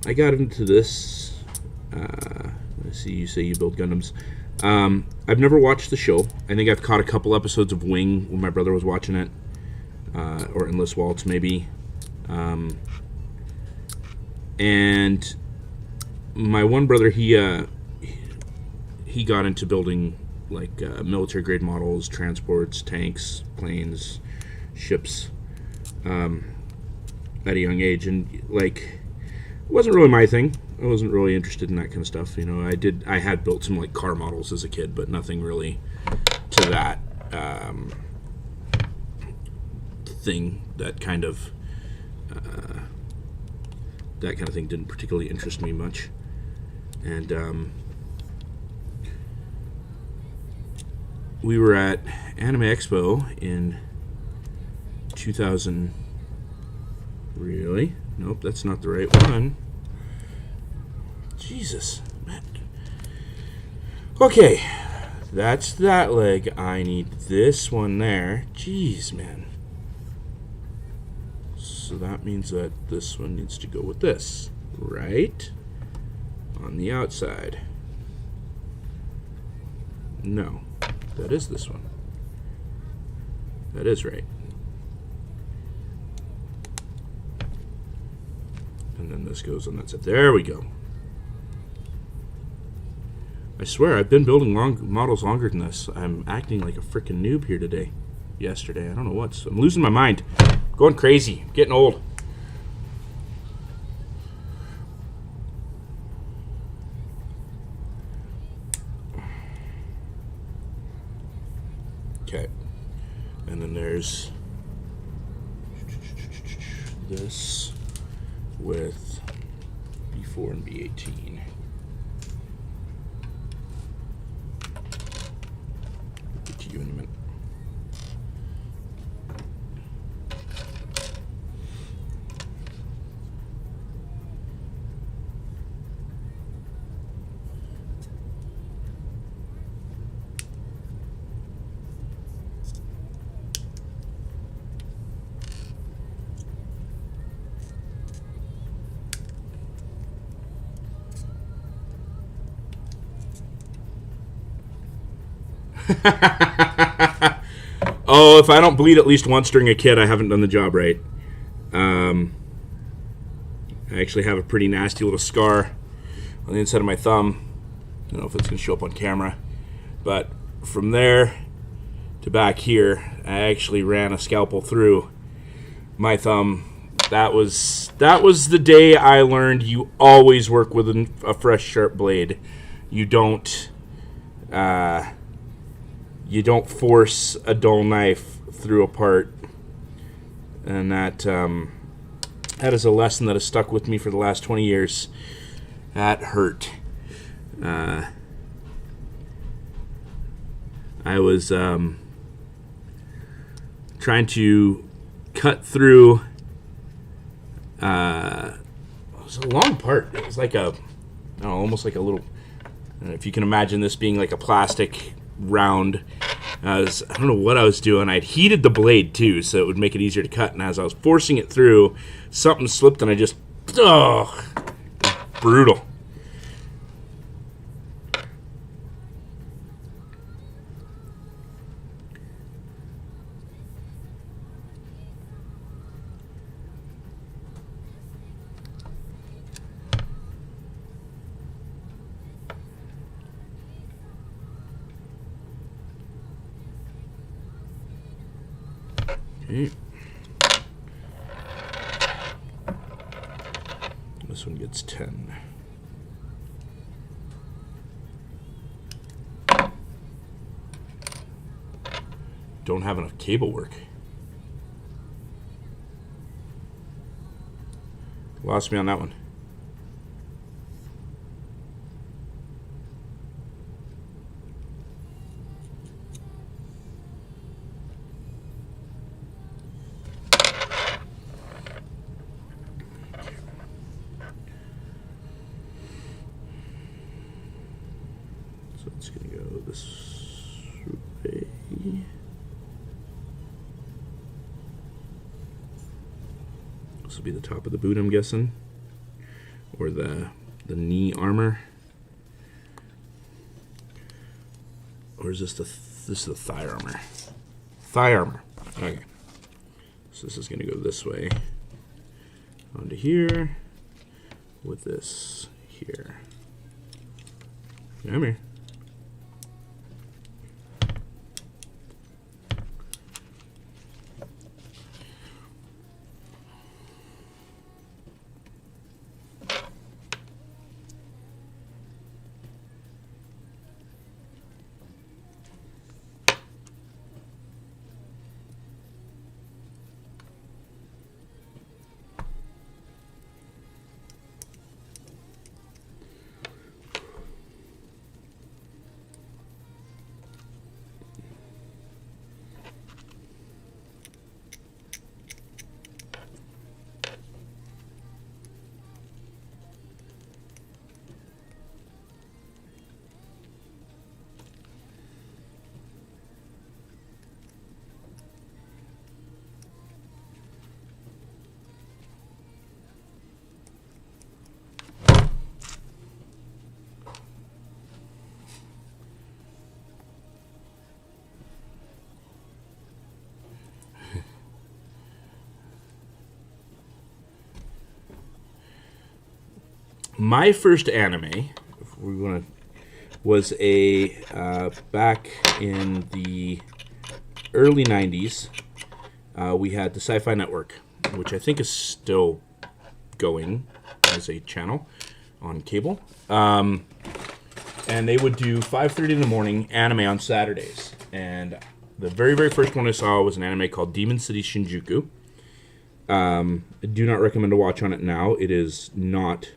I got into this. Let's see. You say you build Gundams. I've never watched the show. I think I've caught a couple episodes of Wing when my brother was watching it, or Endless Waltz maybe. And my one brother, he got into building like military grade models, transports, tanks, planes, ships at a young age, and like. It wasn't really my thing. I wasn't really interested in that kind of stuff. You know, I had built some like car models as a kid, but nothing really to that thing. That kind of thing didn't particularly interest me much. And we were at Anime Expo in 2000. Really? Nope, that's not the right one. Jesus, man. Okay, that's that leg. I need this one there. Jeez, man. So that means that this one needs to go with this, right? On the outside. No, that is this one. That is right. And then this goes on that side. There we go. I swear, I've been building models longer than this. I'm acting like a freaking noob here today. Yesterday, I don't know what's... I'm losing my mind. I'm going crazy. I'm getting old. Okay. And then there's this with B4 and B18. Get to you in a minute. Oh, if I don't bleed at least once during a kid, I haven't done the job right. I actually have a pretty nasty little scar on the inside of my thumb. I don't know if it's going to show up on camera. But from there to back here, I actually ran a scalpel through my thumb. That was the day I learned you always work with a fresh, sharp blade. You don't force a dull knife through a part. And that is a lesson that has stuck with me for the last 20 years. That hurt. I was trying to cut through. It was a long part. It was like almost like a little. If you can imagine this being like a plastic round. I don't know what I was doing. I'd heated the blade too, so it would make it easier to cut. And as I was forcing it through, something slipped, and I just, brutal. Okay. This one gets 10. Don't have enough cable work. Lost me on that one. So it's going to go this way. This will be the top of the boot, I'm guessing, or the knee armor, or is this this is the thigh armor? Thigh armor. Okay. So this is going to go this way onto here with this here. Come here. my first anime, if we want to, was back in the early 90s. We had the Sci-Fi Network, which I think is still going as a channel on cable. And they would do 5:30 in the morning anime on Saturdays. And the very, very first one I saw was an anime called Demon City Shinjuku. I do not recommend to watch on it now. It is not,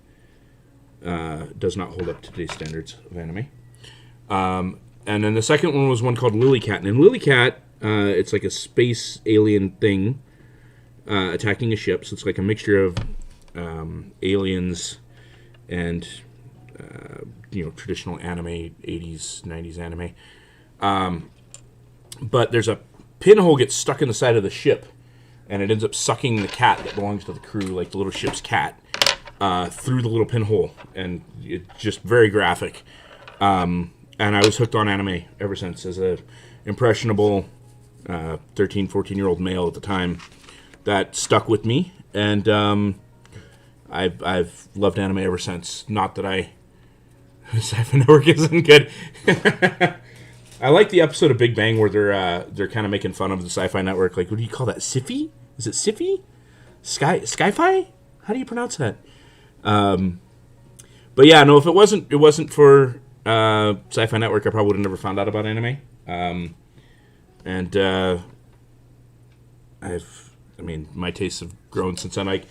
does not hold up to today's standards of anime. And then the second one was one called Lily Cat. And in Lily Cat, it's like a space alien thing attacking a ship. So it's like a mixture of aliens and traditional anime, 80s, 90s anime. But there's a pinhole gets stuck in the side of the ship, and it ends up sucking the cat that belongs to the crew, like the little ship's cat, through the little pinhole. And it's just very graphic. And I was hooked on anime ever since as a impressionable 13, 14-year-old male at the time. That stuck with me, and I've loved anime ever since. Not that Sci-Fi Network isn't good. I like the episode of Big Bang where they're kind of making fun of the Sci-Fi Network. Like, what do you call that? Sci-Fi? Is it Sci-Fi? Sci-Fi? How do you pronounce that? But yeah, no. If it wasn't for Sci-Fi Network, I probably would have never found out about anime. My tastes have grown since then.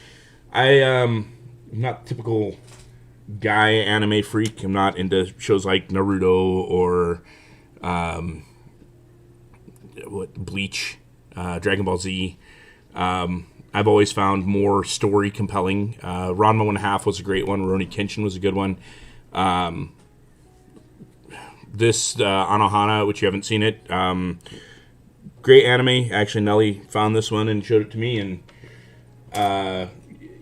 I'm not typical guy anime freak. I'm not into shows like Naruto or Bleach, Dragon Ball Z. I've always found more story compelling. Ranma 1/2 was a great one. Rurouni Kenshin was a good one. This Anohana, which you haven't seen it, great anime. Actually, Nelly found this one and showed it to me. And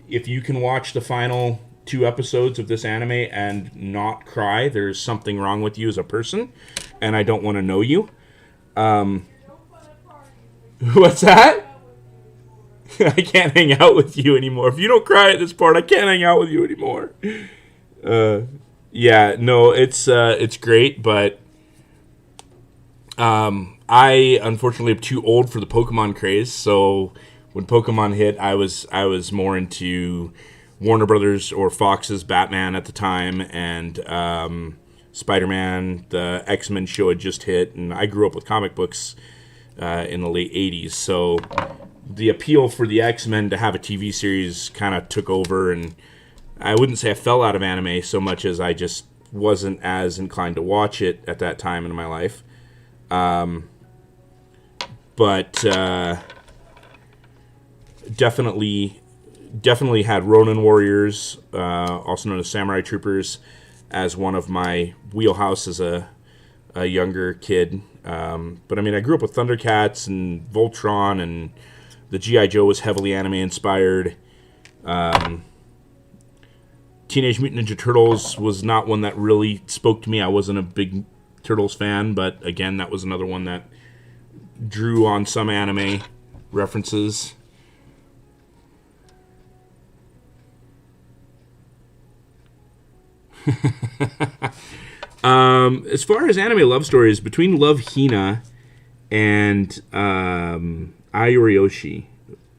if you can watch the final 2 episodes of this anime and not cry, there's something wrong with you as a person, and I don't want to know you. What's that? I can't hang out with you anymore. If you don't cry at this part, I can't hang out with you anymore. Yeah, no, it's great, but I unfortunately am too old for the Pokemon craze. So when Pokemon hit, I was more into Warner Brothers or Fox's Batman at the time, and Spider-Man. The X-Men show had just hit, and I grew up with comic books in the late 80s. So the appeal for the X-Men to have a TV series kind of took over, and I wouldn't say I fell out of anime so much as I just wasn't as inclined to watch it at that time in my life. But definitely had Ronin Warriors, also known as Samurai Troopers, as one of my wheelhouse as a younger kid. But I grew up with Thundercats and Voltron, and the G.I. Joe was heavily anime inspired. Teenage Mutant Ninja Turtles was not one that really spoke to me. I wasn't a big Turtles fan, but again, that was another one that drew on some anime references. As far as anime love stories, between Love Hina and Ayoriyoshi,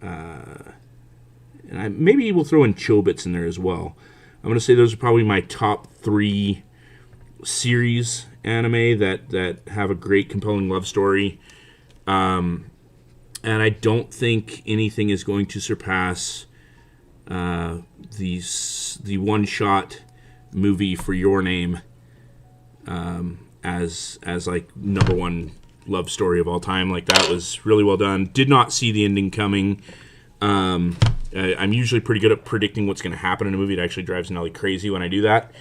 and maybe we'll throw in Chobits in there as well. I'm going to say those are probably my top 3 series anime that have a great, compelling love story. And I don't think anything is going to surpass the one-shot movie For Your Name as like number 1 love story of all time. Like, that was really well done. Did not see the ending coming. I'm usually pretty good at predicting what's going to happen in a movie. It actually drives Nelly crazy when I do that.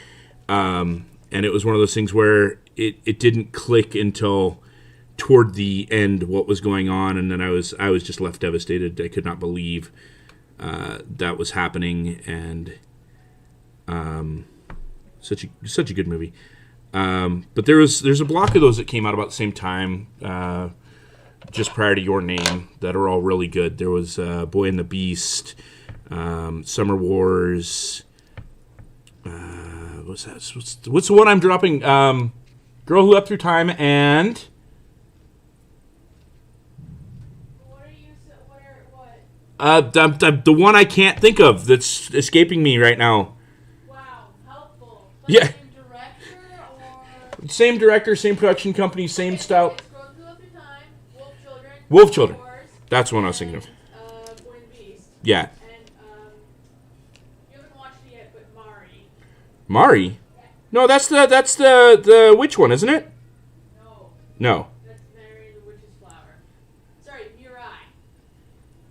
And it was one of those things where it didn't click until toward the end what was going on, and then I was just left devastated. I could not believe that was happening, and such a good movie. But there's a block of those that came out about the same time, just prior to Your Name, that are all really good. There was Boy and the Beast, Summer Wars, What's that? What's the one I'm dropping? Girl Who Leapt Through Time and... the one I can't think of that's escaping me right now. Wow, helpful. Yeah. Same director or... Same director, same production company, same style. It's Girl Who Leapt Through Time, Wolf Children. Wolf Children. That's the one I was thinking of. Boy and the Beast. Yeah. And, you haven't watched it yet, but Mari. Mari? No, that's the witch one, isn't it? No. No. That's Mary the Witch's Flower. Sorry, Mirai.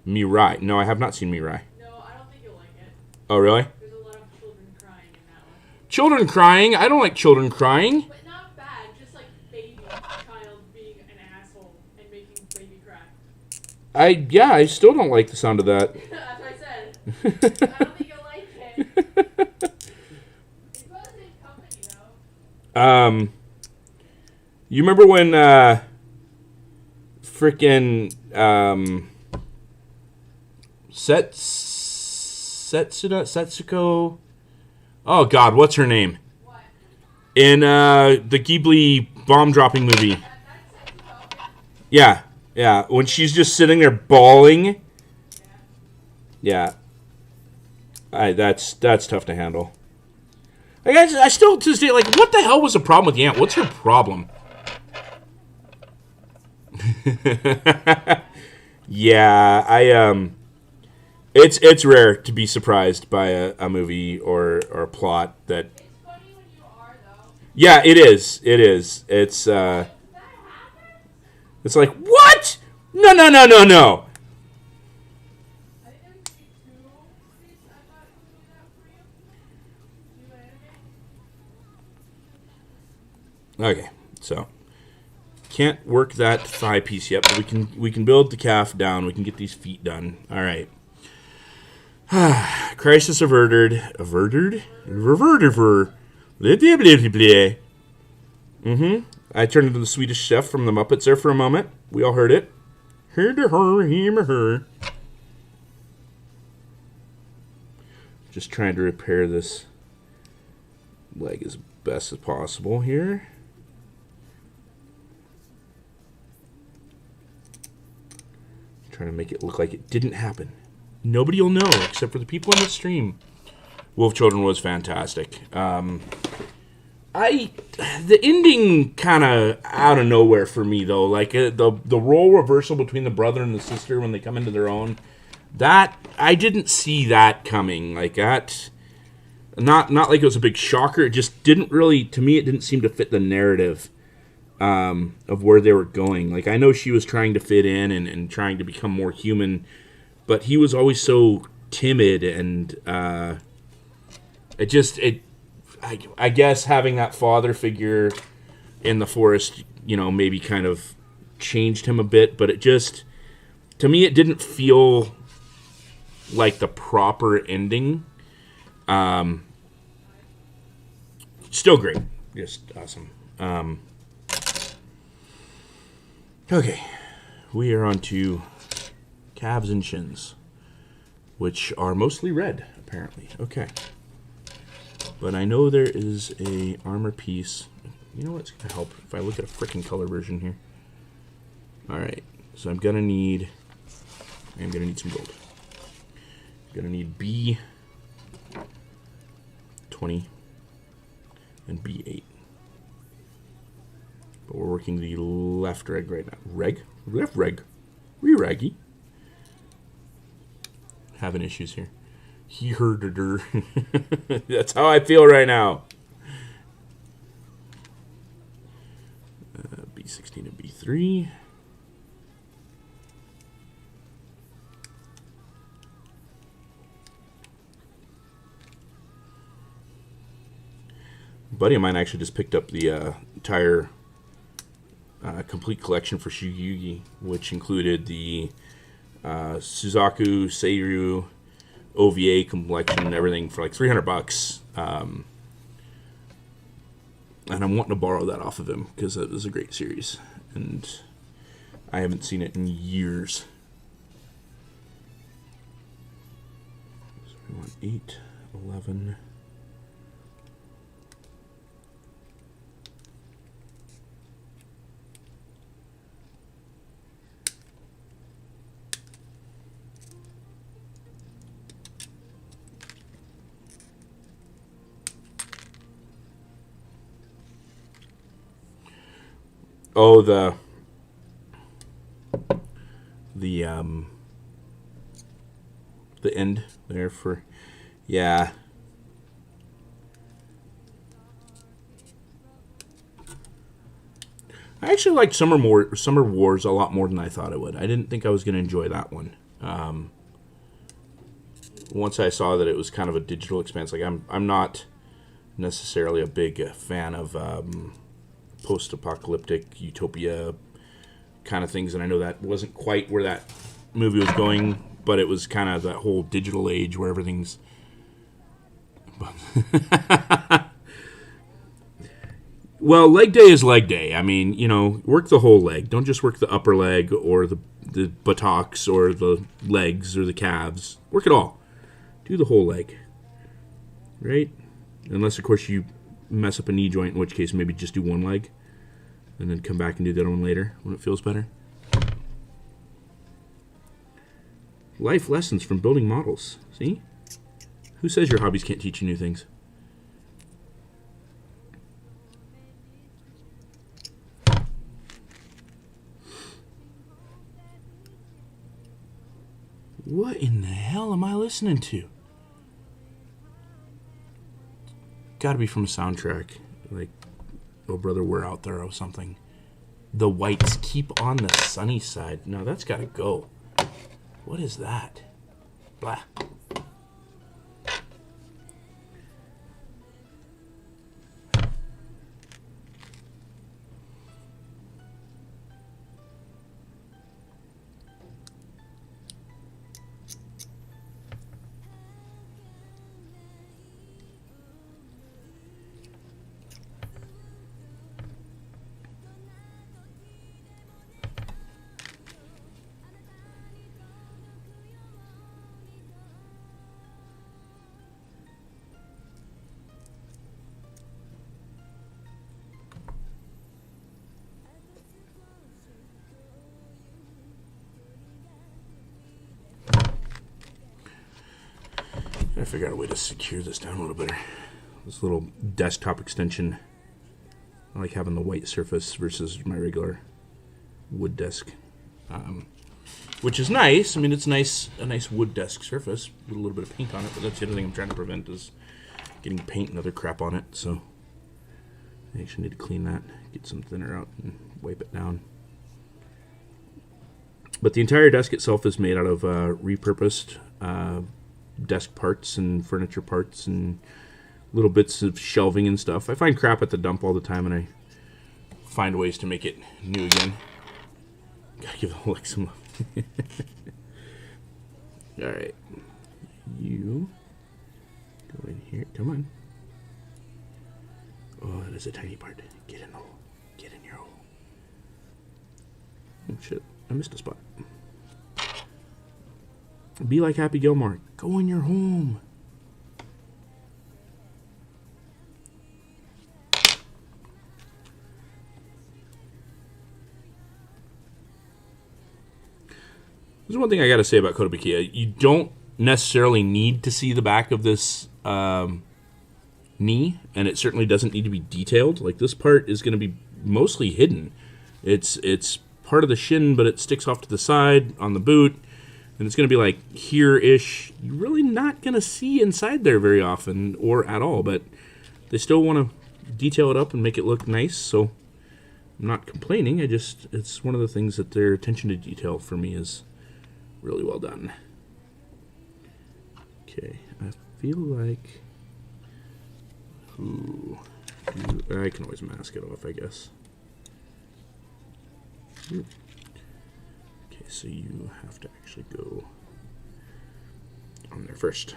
Mirai. No, I have not seen Mirai. No, I don't think you'll like it. Oh, really? There's a lot of children crying in that one. Children crying? I don't like children crying. But not bad, just like baby child being an asshole and making baby cry. I still don't like the sound of that. That's what I said. I don't think you'll like it. It's about the same company, though. You remember when, frickin', Setsuko? Oh, God, what's her name? What? In, the Ghibli bomb-dropping movie. That's Setsuko. Yeah, when she's just sitting there bawling. Yeah. That's tough to handle. Like, I still, to this day, like, what the hell was the problem with the ant? What's her problem? Yeah, it's rare to be surprised by a movie or a plot that... It's funny when you are, though. Yeah, it is. It's, That happened? it's like, what? No. I think there was two movies I thought it would do that for you. Do anime? Okay, so can't work that thigh piece yet, but we can build the calf down. We can get these feet done. All right. Crisis averted. I turned into the Swedish chef from the Muppets there for a moment. We all heard it. Heard her, him or her. Just trying to repair this leg as best as possible here. Trying to make it look like it didn't happen. Nobody will know except for the people on the stream. Wolf Children was fantastic. The ending kind of out of nowhere for me though. Like the role reversal between the brother and the sister when they come into their own. That I didn't see that coming. Like that. Not like it was a big shocker. It just didn't really, to me, it didn't seem to fit the narrative of where they were going. Like, I know she was trying to fit in and trying to become more human, but he was always so timid, and I guess having that father figure in the forest, you know, maybe kind of changed him a bit, but it just, to me, it didn't feel like the proper ending. Still great. Just awesome. Okay. We are on to calves and shins, which are mostly red, apparently. Okay. But I know there is a armor piece. You know what's going to help if I look at a freaking color version here? Alright. So I'm going to need some gold. I'm going to need B20 and B8. But we're working the left reg right now. Left reg. Re-raggy. Having issues here. He heard her. That's how I feel right now. B16 and B3. A buddy of mine actually just picked up the entire complete collection for Shugyugi, which included the Suzaku Seiru OVA collection and everything for like $300. And I'm wanting to borrow that off of him because it was a great series, and I haven't seen it in years. So we want 8, 11, Oh, the end there for, yeah. I actually liked Summer Wars a lot more than I thought I would. I didn't think I was going to enjoy that one. Once I saw that it was kind of a digital expanse, like I'm not necessarily a big fan of post-apocalyptic utopia kind of things, and I know that wasn't quite where that movie was going, but it was kind of that whole digital age where everything's well, leg day is leg day. I mean, work the whole leg. Don't just work the upper leg or the buttocks or the legs or the calves. Work it all. Do the whole leg. Right? Unless, of course, you mess up a knee joint, in which case maybe just do one leg and then come back and do the other one later when it feels better. Life lessons from building models. See? Who says your hobbies can't teach you new things? What in the hell am I listening to? Gotta be from a soundtrack. Like, Oh Brother, We're Out There or something. The Whites, Keep on the Sunny Side. No, that's gotta go. What is that? Blah. I figure out a way to secure this down a little better. This little desktop extension. I like having the white surface versus my regular wood desk. Which is nice. I mean, it's a nice wood desk surface with a little bit of paint on it, but that's the other thing I'm trying to prevent is getting paint and other crap on it. So I actually need to clean that, get some thinner out and wipe it down. But the entire desk itself is made out of repurposed desk parts and furniture parts and little bits of shelving and stuff. I find crap at the dump all the time, and I find ways to make it new again. Gotta give the whole like some love. Alright. You go in here. Come on. Oh, that is a tiny part. Get in the hole. Get in your hole. Oh shit. I missed a spot. Be like Happy Gilmore. Go in your home. There's one thing I got to say about Kotobukiya. You don't necessarily need to see the back of this knee, and it certainly doesn't need to be detailed. Like, this part is going to be mostly hidden. It's part of the shin, but it sticks off to the side on the boot, and it's going to be like here-ish. You're really not going to see inside there very often or at all, but they still want to detail it up and make it look nice, so I'm not complaining. It's one of the things that their attention to detail for me is really well done. Okay, I feel like... Ooh, I can always mask it off, I guess. Okay, so you have to actually go on there first.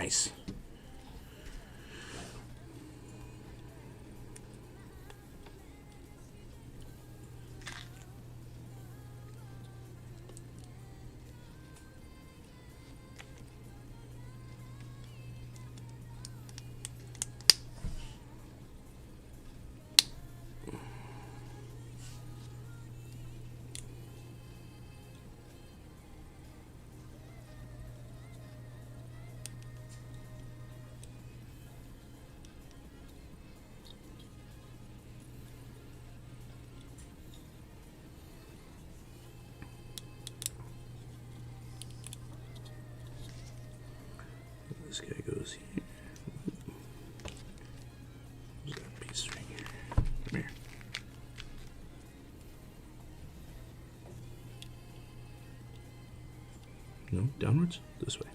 Nice. This guy goes here. There's that piece right here. Come here. No, downwards? This way.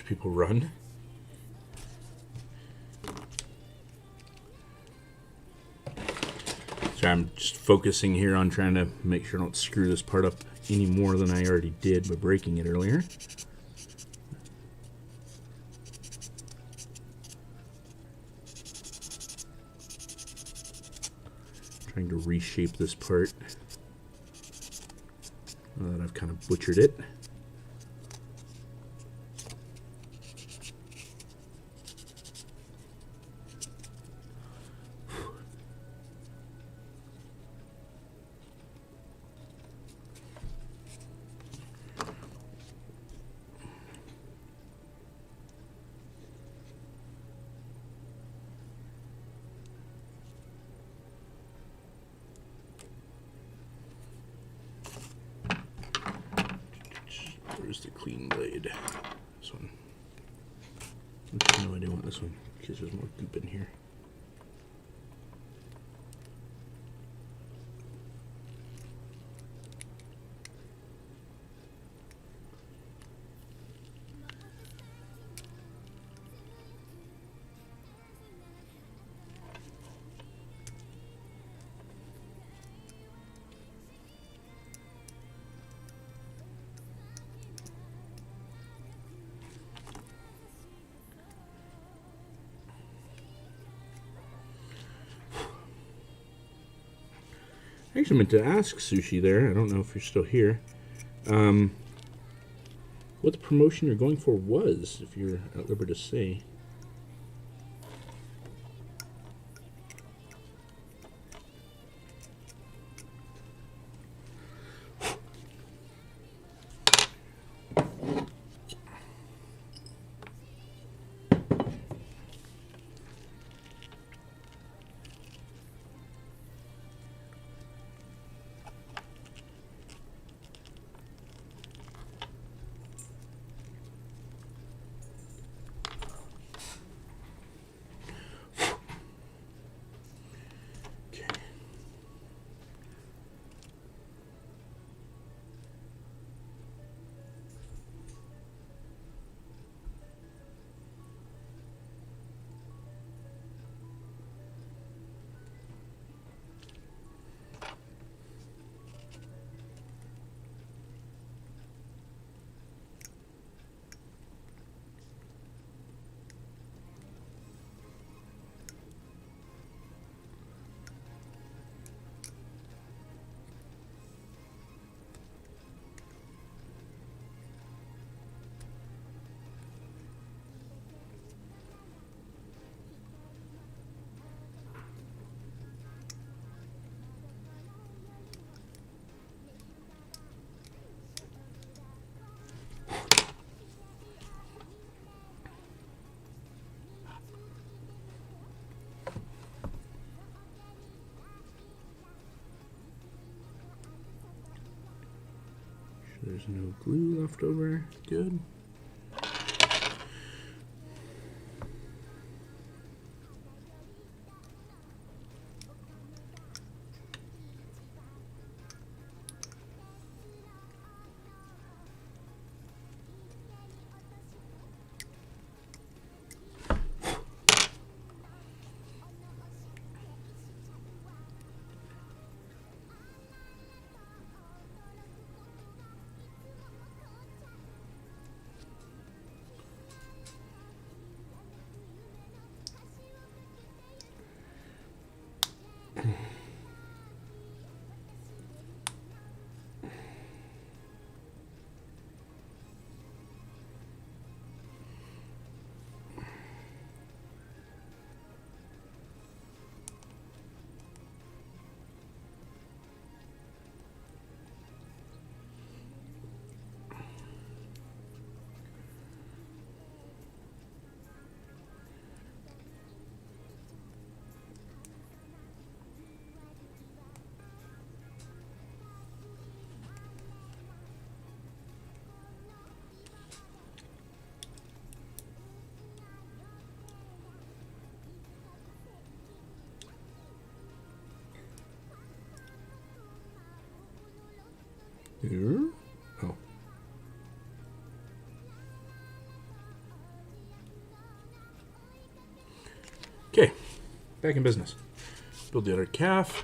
people run. So I'm just focusing here on trying to make sure I don't screw this part up any more than I already did by breaking it earlier. Trying to reshape this part now that I've kind of butchered it. Where's the clean blade? This one. No, I don't want this one because there's more goop in here. I actually meant to ask Sushi there. I don't know if you're still here. What the promotion you're going for was, if you're at liberty to say. There's no glue left over. Good. Here. Oh. Okay, back in business. Build the other calf.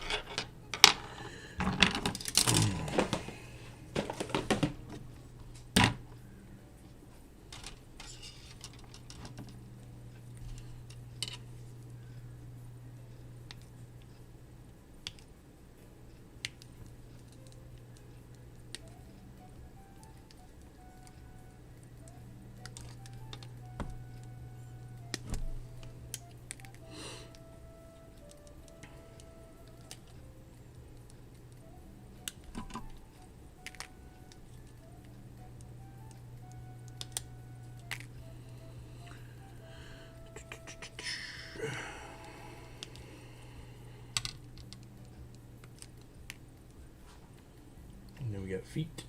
And then we got feet.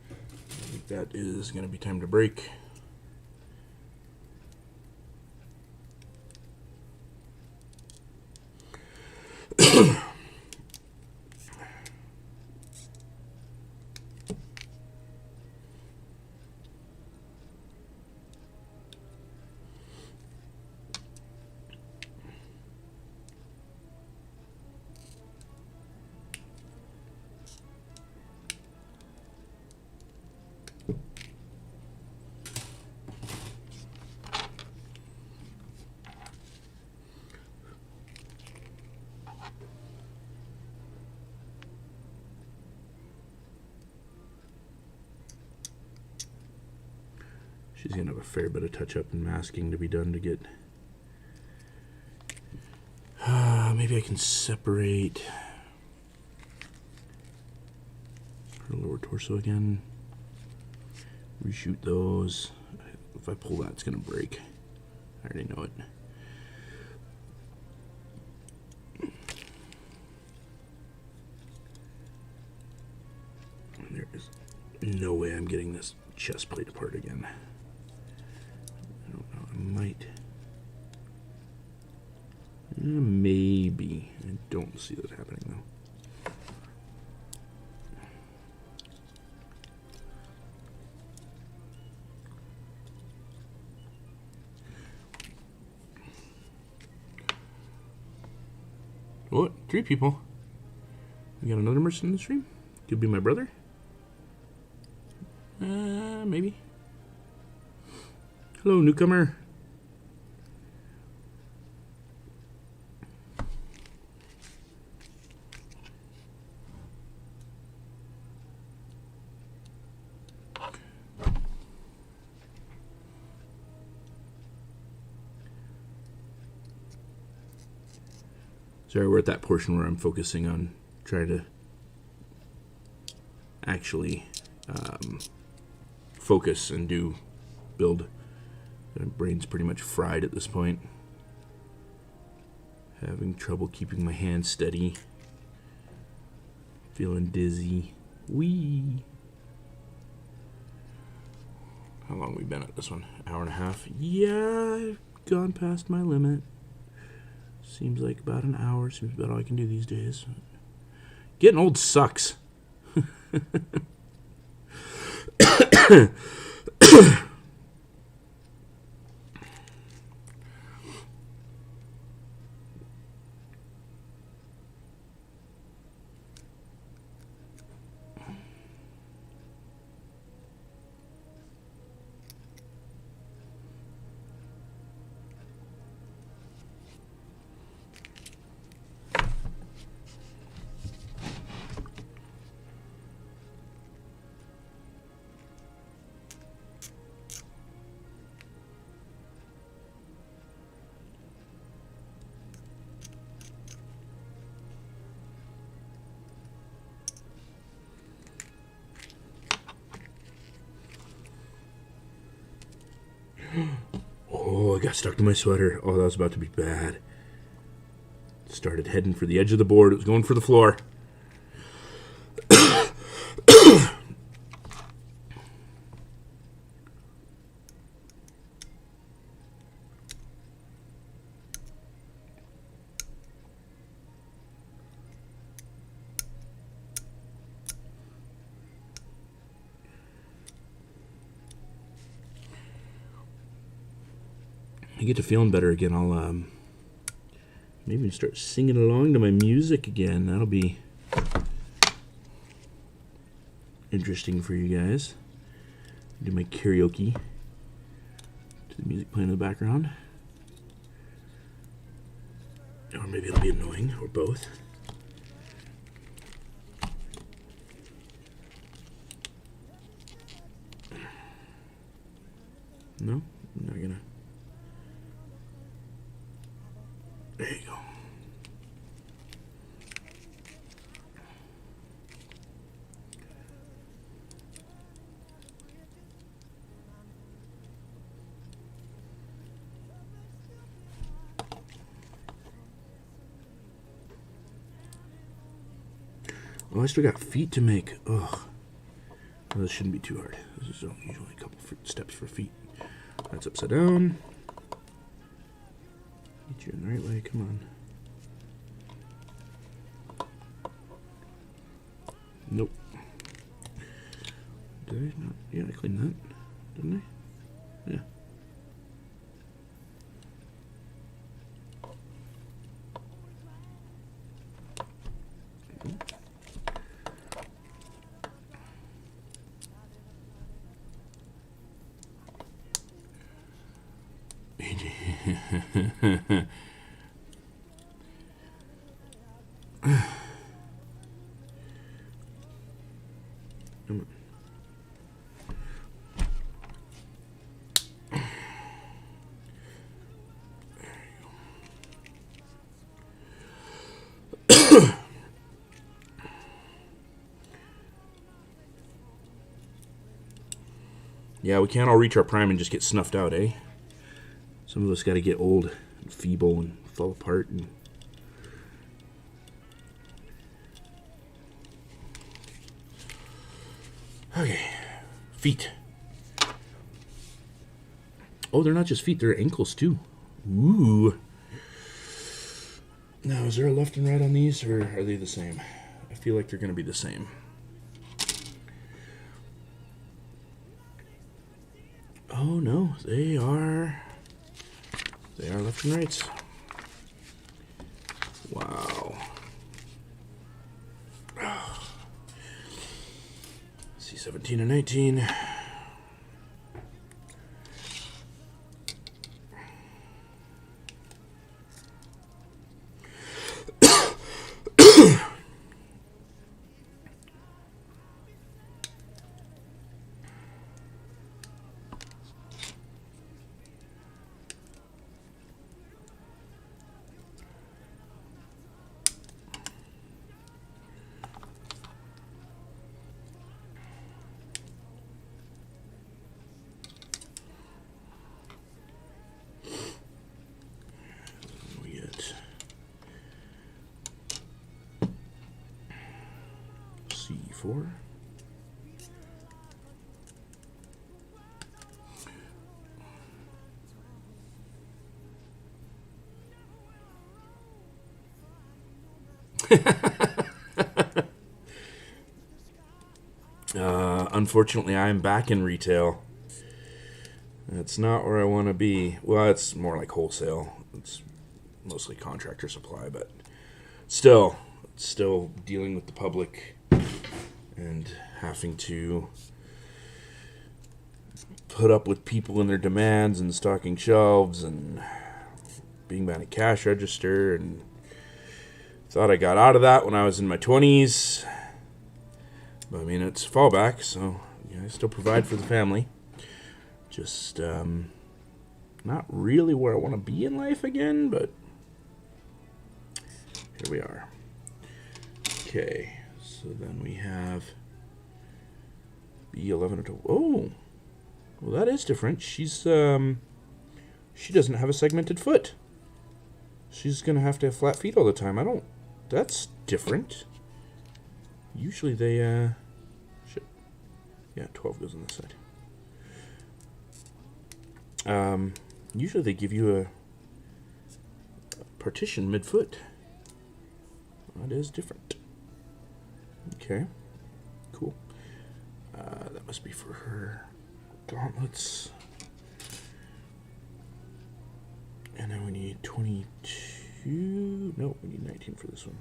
I think that is going to be time to break. She's going to have a fair bit of touch-up and masking to be done to get... maybe I can separate her lower torso again. Reshoot those. If I pull that, it's going to break. I already know it. And there is no way I'm getting this chest plate apart again. I don't know. I might. Maybe. I don't see that happening though. What? 3 people? We got another merchant in the stream? Could be my brother? Maybe. Hello, newcomer. Sorry, we're at that portion where I'm focusing on trying to actually focus and do build. My brain's pretty much fried at this point. Having trouble keeping my hand steady. Feeling dizzy. Wee. How long have we been at this one? Hour and a half? Yeah, I've gone past my limit. Seems like about an hour. Seems about all I can do these days. Getting old sucks. Oh, I got stuck to my sweater. Oh, that was about to be bad. Started heading for the edge of the board. It was going for the floor. I get to feeling better again. Maybe start singing along to my music again. That'll be interesting for you guys. Do my karaoke to the music playing in the background. Or maybe it'll be annoying, or both. No? I'm not gonna. There you go. Oh, I still got feet to make. Ugh. Well, this shouldn't be too hard. This is usually a couple steps for feet. That's upside down. Get you in the right way. Come on. Nope. Did I not? Yeah, I cleaned that. Didn't I? Yeah. Come on. Yeah, we can't all reach our prime and just get snuffed out, eh? Some of us got to get old and feeble and fall apart. And okay, feet. Oh, they're not just feet, they're ankles too. Ooh. Now, is there a left and right on these, or are they the same? I feel like they're going to be the same. Oh no, they are left and rights. Wow. See, 17 and 19. C4. Unfortunately, I'm back in retail. That's not where I want to be. Well, it's more like wholesale. It's mostly contractor supply, but still dealing with the public and having to put up with people and their demands and stocking shelves and being behind a cash register, and thought I got out of that when I was in my 20s. But I mean, it's fallback, so I still provide for the family. Just not really where I want to be in life again, but here we are. Okay, so then we have B11 or 12. Oh, well, that is different. She's she doesn't have a segmented foot. She's gonna have to have flat feet all the time. That's different. Usually they shit. Yeah, 12 goes on this side. Usually they give you a partition mid-foot. That is different. Okay, cool. That must be for her gauntlets. And then we need 22. No, we need 19 for this one.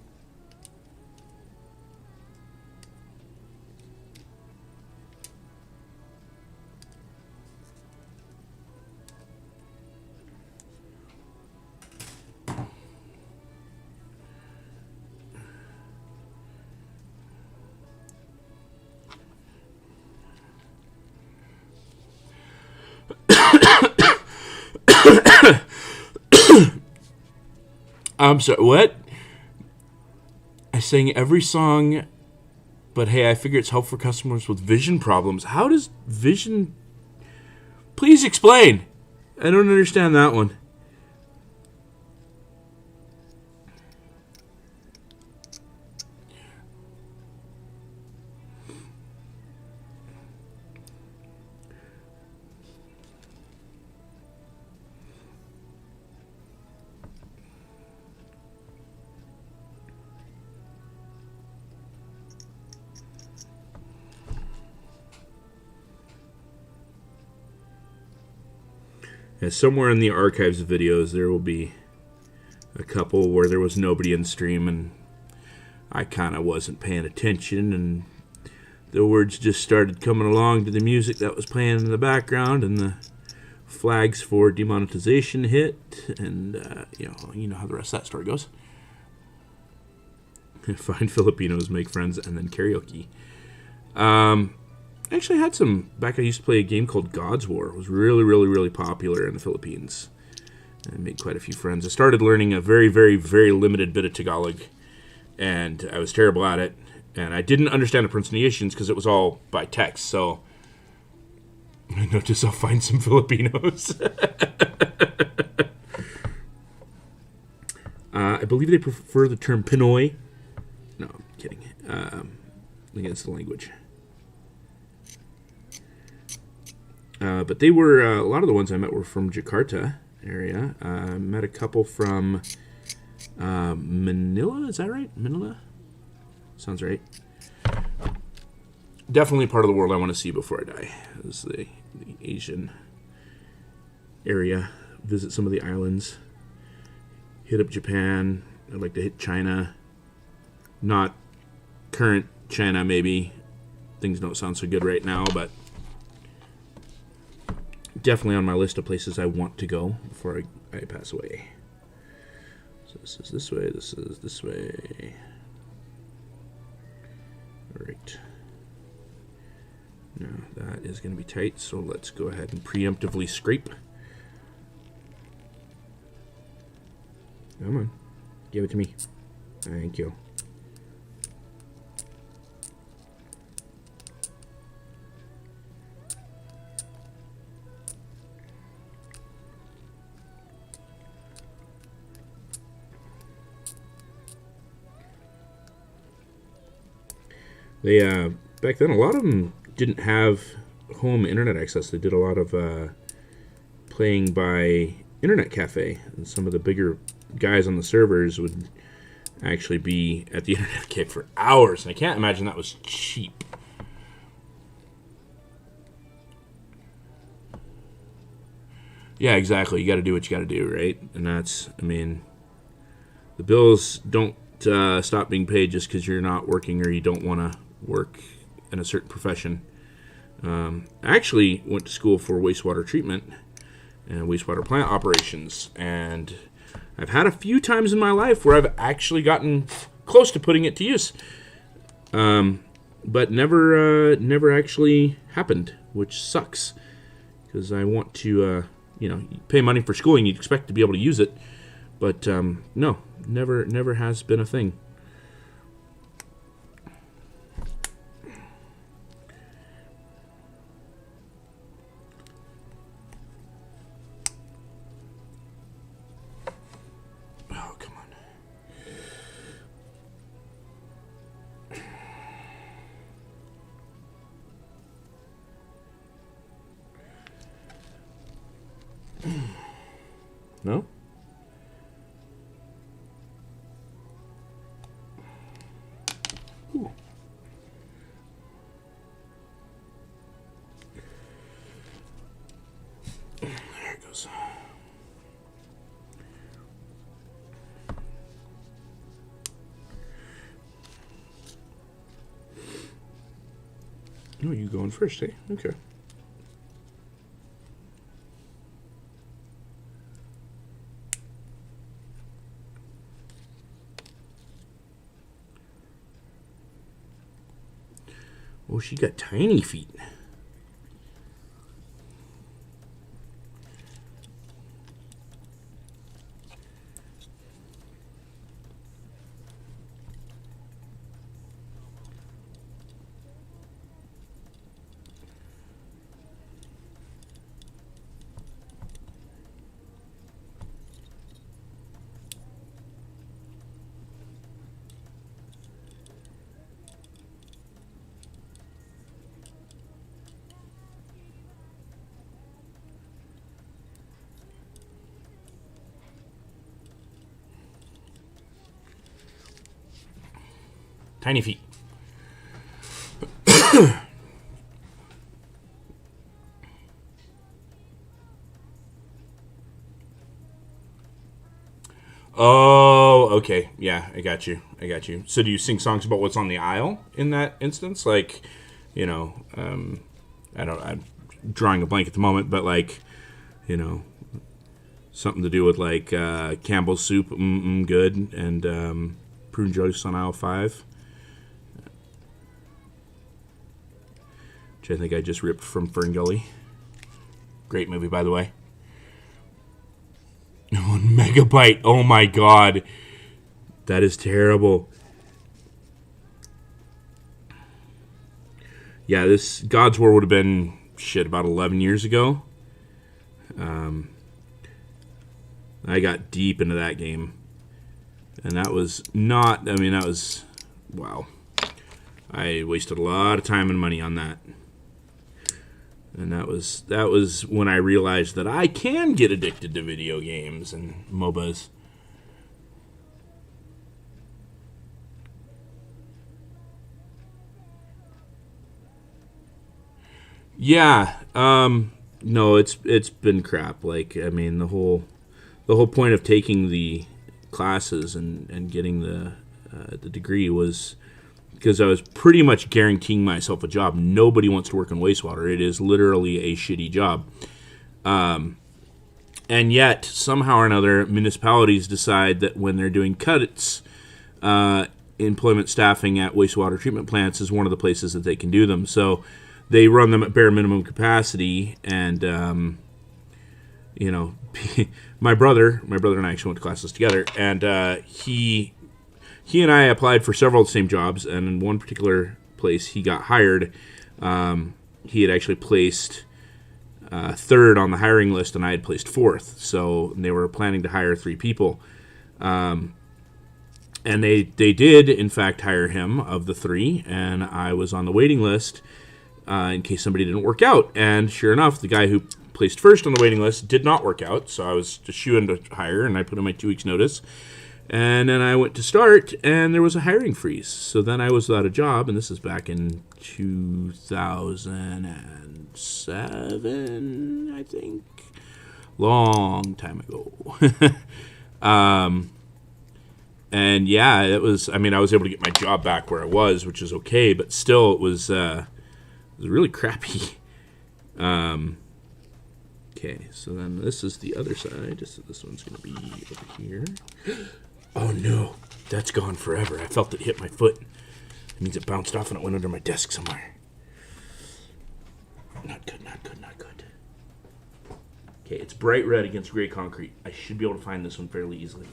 I'm sorry, what? I sang every song, but hey, I figure it's helpful for customers with vision problems. How does vision... Please explain. I don't understand that one. Yeah, somewhere in the archives of videos, there will be a couple where there was nobody in stream and I kind of wasn't paying attention and the words just started coming along to the music that was playing in the background and the flags for demonetization hit and you know how the rest of that story goes. Find Filipinos, make friends, and then karaoke. Actually, I had some back. I used to play a game called God's War. It was really, really, really popular in the Philippines. I made quite a few friends. I started learning a very, very, very limited bit of Tagalog, and I was terrible at it. And I didn't understand the pronunciations because it was all by text. So I noticed I'll find some Filipinos. I believe they prefer the term Pinoy. No, I'm kidding. Against the language. But they were, a lot of the ones I met were from Jakarta area. I met a couple from Manila, is that right? Manila? Sounds right. Definitely part of the world I want to see before I die. Is the Asian area. Visit some of the islands. Hit up Japan. I'd like to hit China. Not current China, maybe. Things don't sound so good right now, but definitely on my list of places I want to go before I pass away. So this is this way, this is this way. Alright. Now that is going to be tight, so let's go ahead and preemptively scrape. Come on. Give it to me. Thank you. They back then a lot of them didn't have home internet access. They did a lot of playing by internet cafe, and some of the bigger guys on the servers would actually be at the internet cafe for hours, and I can't imagine that was cheap. Yeah, exactly. You got to do what you got to do, right? And that's, I mean, the bills don't stop being paid just because you're not working or you don't want to work in a certain profession. I actually went to school for wastewater treatment and wastewater plant operations, and I've had a few times in my life where I've actually gotten close to putting it to use, but never actually happened, which sucks because I want to, you pay money for schooling, you'd expect to be able to use it, but no, never has been a thing. No? Ooh. There it goes. Oh, you going first, eh? Okay. Oh, she got tiny feet. Tiny feet. Oh, okay. Yeah, I got you. I got you. So do you sing songs about what's on the aisle in that instance? Like, you know, I'm drawing a blank at the moment, but like, you know, something to do with like Campbell's soup, good, and prune juice on aisle 5. Which I think I just ripped from Ferngully. Great movie, by the way. 1 megabyte. Oh my god. That is terrible. Yeah, this God's War would have been, about 11 years ago. I got deep into that game. And that was not, that was, wow. I wasted a lot of time and money on that. And that was when I realized that I can get addicted to video games and MOBAs. Yeah, no, it's been crap. Like, the whole point of taking the classes and getting the degree was because I was pretty much guaranteeing myself a job. Nobody wants to work in wastewater. It is literally a shitty job. And yet, somehow or another, municipalities decide that when they're doing cuts, employment staffing at wastewater treatment plants is one of the places that they can do them. So they run them at bare minimum capacity. And, my brother and I actually went to classes together. And he and I applied for several of the same jobs, and in one particular place he got hired. He had actually placed third on the hiring list, and I had placed fourth. So they were planning to hire 3 people. And they did, in fact, hire him of the 3, and I was on the waiting list in case somebody didn't work out. And sure enough, the guy who placed first on the waiting list did not work out, so I was just shoo-in to hire, and I put in my 2 weeks' notice. And then I went to start, and there was a hiring freeze. So then I was without a job, and this is back in 2007, I think. Long time ago. And yeah, it was, I was able to get my job back where I was, which is okay, but still it was really crappy. Okay, so then this is the other side. So this one's going to be over here. Oh no, that's gone forever. I felt it hit my foot. It means it bounced off and it went under my desk somewhere. Not good, not good, not good. Okay, it's bright red against gray concrete. I should be able to find this one fairly easily.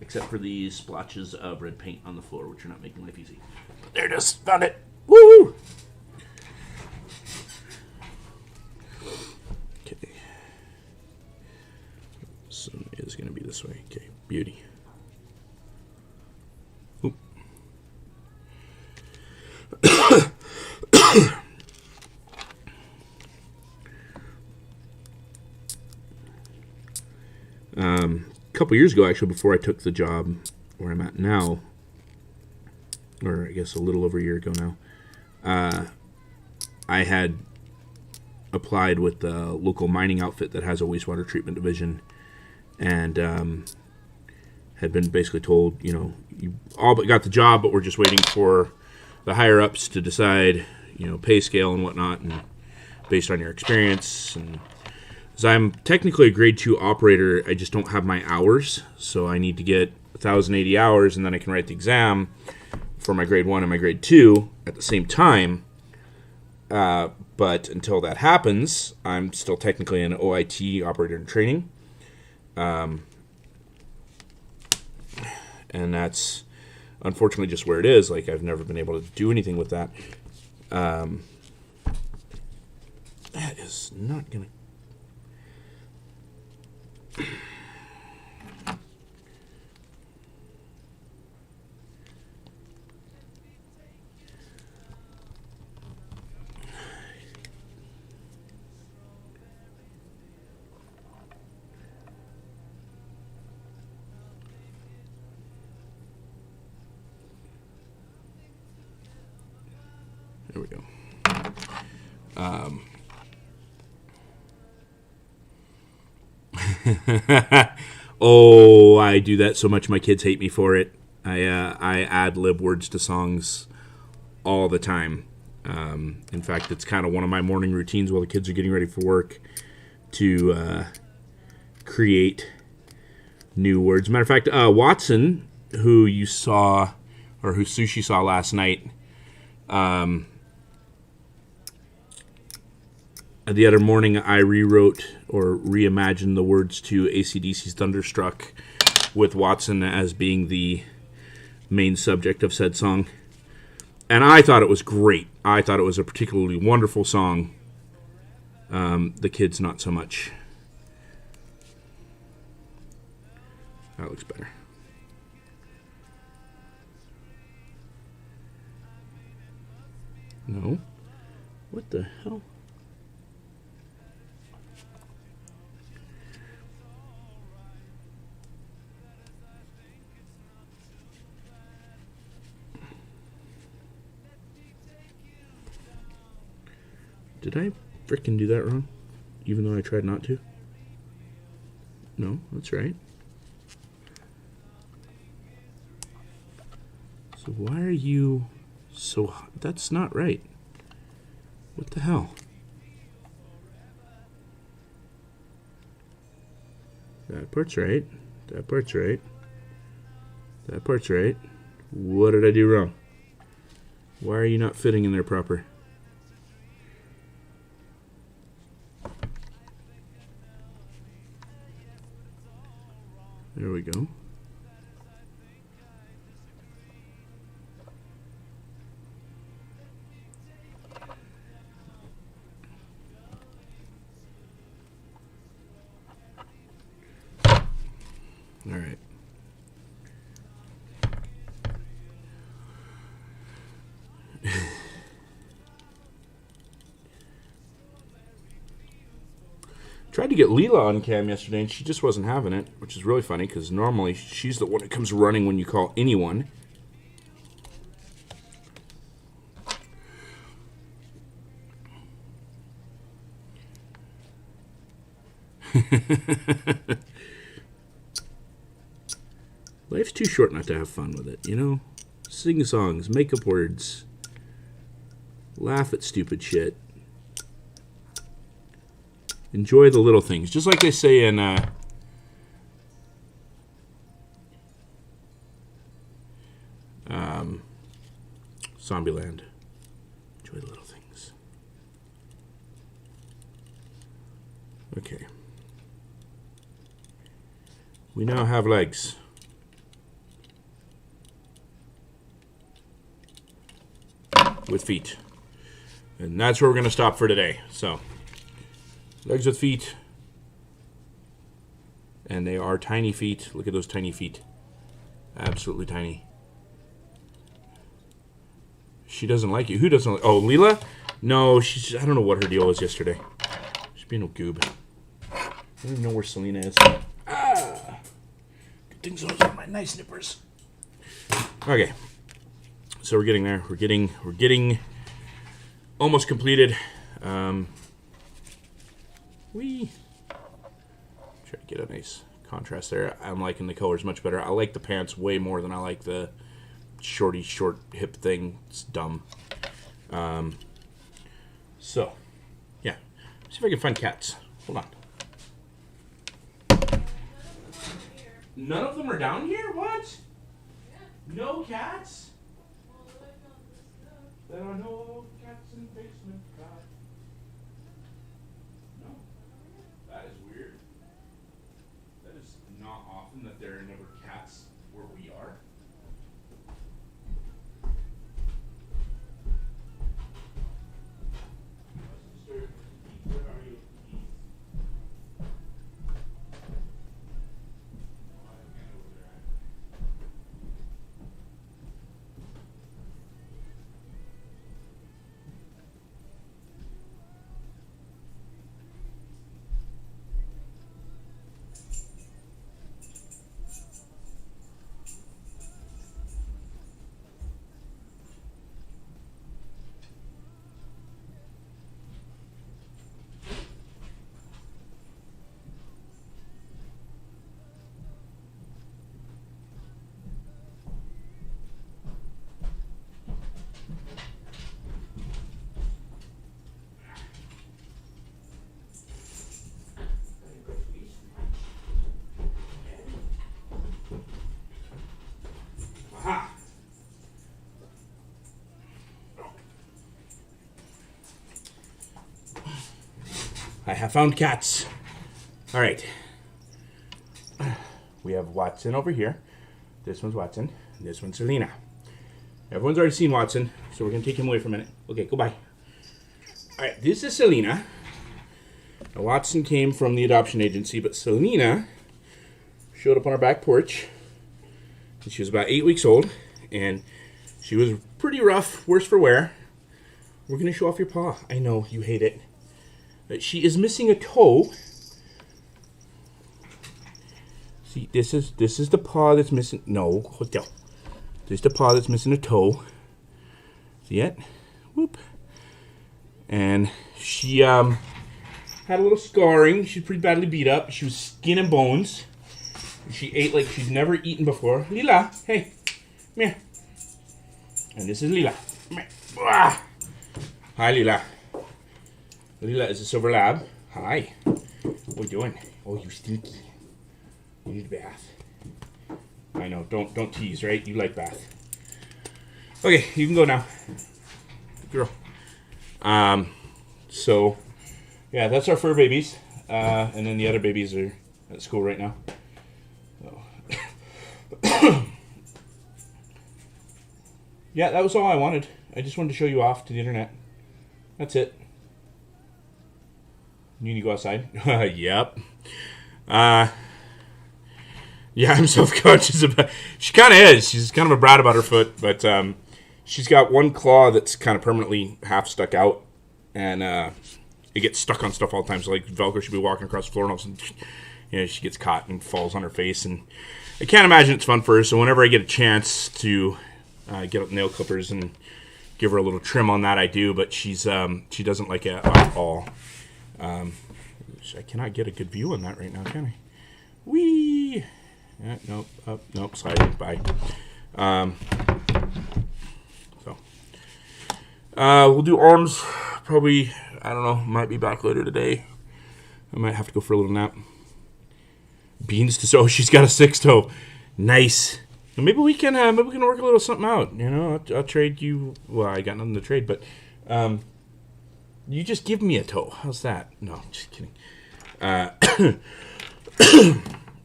Except for these splotches of red paint on the floor, which are not making life easy. But there it is. Found it. Woo! Okay. So it is going to be this way. Okay, beauty. Oop. A couple years ago, actually, before I took the job where I'm at now, or I guess a little over a year ago now, I had applied with the local mining outfit that has a wastewater treatment division, and had been basically told, you all but got the job, but we're just waiting for the higher ups to decide, pay scale and whatnot, and based on your experience. And as I'm technically a grade 2 operator, I just don't have my hours, so I need to get 1,080 hours, and then I can write the exam for my grade 1 and my grade 2 at the same time. But until that happens, I'm still technically an OIT, operator in training. And that's unfortunately just where it is. Like, I've never been able to do anything with that. That is not going to... There we go. Oh, I do that so much my kids hate me for it. I ad-lib words to songs all the time. In fact, it's kind of one of my morning routines while the kids are getting ready for work to create new words. Matter of fact, Watson, who you saw, or who Sushi saw last night, the other morning I rewrote or reimagined the words to AC/DC's Thunderstruck with Watson as being the main subject of said song. And I thought it was great. I thought it was a particularly wonderful song. The kids, not so much. That looks better. No. What the hell? Did I frickin' do that wrong? Even though I tried not to? No, that's right. So why are you so... That's not right. What the hell? That part's right. That part's right. That part's right. What did I do wrong? Why are you not fitting in there proper? There we go. All right. Tried to get Leela on cam yesterday, and she just wasn't having it, which is really funny because normally she's the one that comes running when you call anyone. Life's too short not to have fun with it, you know? Sing songs, make up words, laugh at stupid shit. Enjoy the little things. Just like they say in Zombieland. Enjoy the little things. Okay. We now have legs. With feet. And that's where we're going to stop for today. So, legs with feet. And they are tiny feet. Look at those tiny feet. Absolutely tiny. She doesn't like you. Who doesn't like... Oh, Leela? No, she's... I don't know what her deal was yesterday. She's being a goob. I don't even know where Selena is. Ah! Good things those are my nice nippers. Okay. So we're getting there. We're getting almost completed. We try to get a nice contrast there. I'm liking the colors much better. I like the pants way more than I like the short hip thing. It's dumb. So, yeah. See if I can find cats. Hold on. None of them are down here? What? No cats? There are no cats in the basement. God. No. That is weird. That is not often that there are never cats where we are. Where are you? Aha! I have found cats. All right. We have Watson over here. This one's Watson. This one's Selena. Everyone's already seen Watson, so we're going to take him away for a minute. Okay, goodbye. All right, this is Selena. Now, Watson came from the adoption agency, but Selena showed up on our back porch. She was about 8 weeks old, and she was pretty rough, worse for wear. We're going to show off your paw. I know, you hate it. But she is missing a toe. See, this is the paw that's missing. No, hotel. This is the paw that's missing a toe. See it? Whoop. And she had a little scarring. She's pretty badly beat up. She was skin and bones. She ate like she's never eaten before. Lila, hey, come here. And this is Lila. Hi, Lila. Lila is a silver lab. Hi. What are you doing? Oh, you stinky. You need a bath. I know. Don't tease, right? You like bath. Okay, you can go now, girl. So, yeah, that's our fur babies. And then the other babies are at school right now. Yeah, that was all I wanted. I just wanted to show you off to the internet. That's it. You need to go outside? Yep. Yeah, I'm self-conscious about... She kind of is. She's kind of a brat about her foot, but she's got one claw that's kind of permanently half stuck out, and it gets stuck on stuff all the time. So, like, Velcro should be walking across the floor, and all of a sudden, she gets caught and falls on her face, and I can't imagine it's fun for her, so whenever I get a chance to get up nail clippers and give her a little trim on that, I do, but she doesn't like it at all. I cannot get a good view on that right now, can I? Whee! Nope, up, nope, slide, bye. We'll do arms, probably, I don't know, might be back later today. I might have to go for a little nap. Beans to sew. She's got a 6-toe. Nice. Maybe we can work a little something out. You know, I'll trade you. Well, I got nothing to trade, but you just give me a toe. How's that? No, just kidding.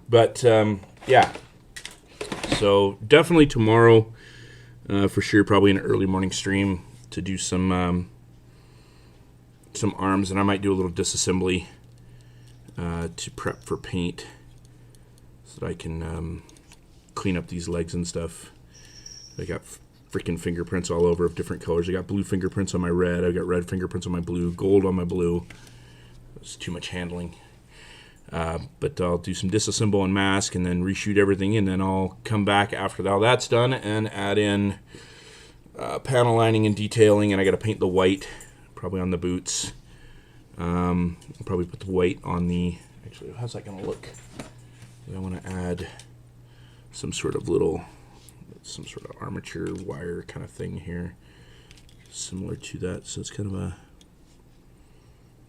But yeah. So definitely tomorrow, for sure. Probably an early morning stream to do some arms, and I might do a little disassembly to prep for paint, so that I can clean up these legs and stuff. I got freaking fingerprints all over of different colors. I got blue fingerprints on my red. I got red fingerprints on my blue. Gold on my blue. It's too much handling. But I'll do some disassemble and mask, and then reshoot everything, and then I'll come back after all that's done and add in panel lining and detailing, and I got to paint the white probably on the boots. I'll probably put the white on the... Actually, how's that going to look? I want to add some sort of little some sort of armature wire kind of thing here, similar to that. So it's kind of a,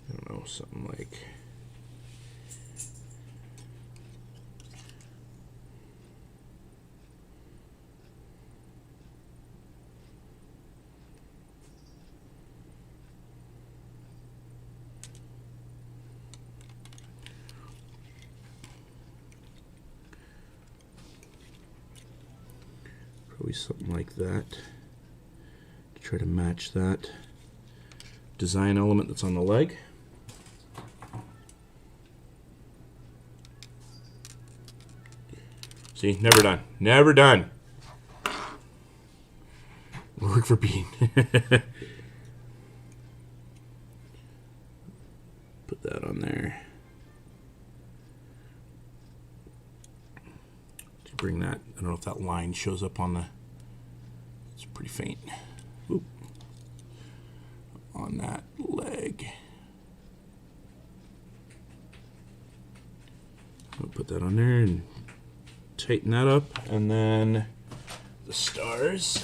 I don't know, something like, probably something like that, to try to match that design element that's on the leg. See, never done. Never done. Work for Bean. Put that on there. To bring that, I don't know if that line shows up on the, it's pretty faint. Oop. On that leg. I'll put that on there and tighten that up, and then the stars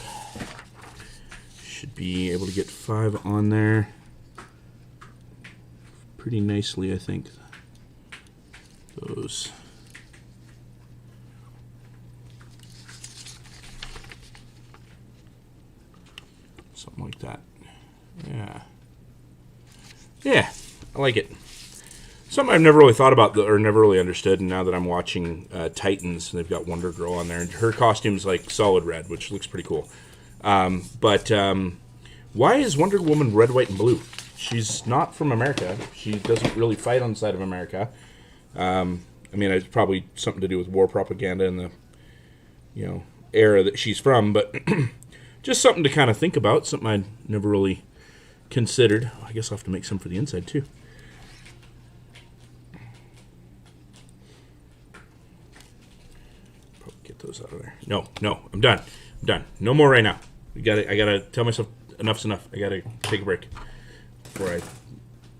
should be able to get 5 on there pretty nicely, I think. Those. Something like that. Yeah. Yeah, I like it. Something I've never really thought about or never really understood, and now that I'm watching Titans, they've got Wonder Girl on there, and her costume's like solid red, which looks pretty cool. But why is Wonder Woman red, white, and blue? She's not from America. She doesn't really fight on the side of America. I mean, it's probably something to do with war propaganda and the, you know, era that she's from, but just something to kind of think about, something I'd never really considered. I guess I'll have to make some for the inside, too. Those out of there. No, I'm done. No more right now. I gotta tell myself enough's enough. I gotta take a break before I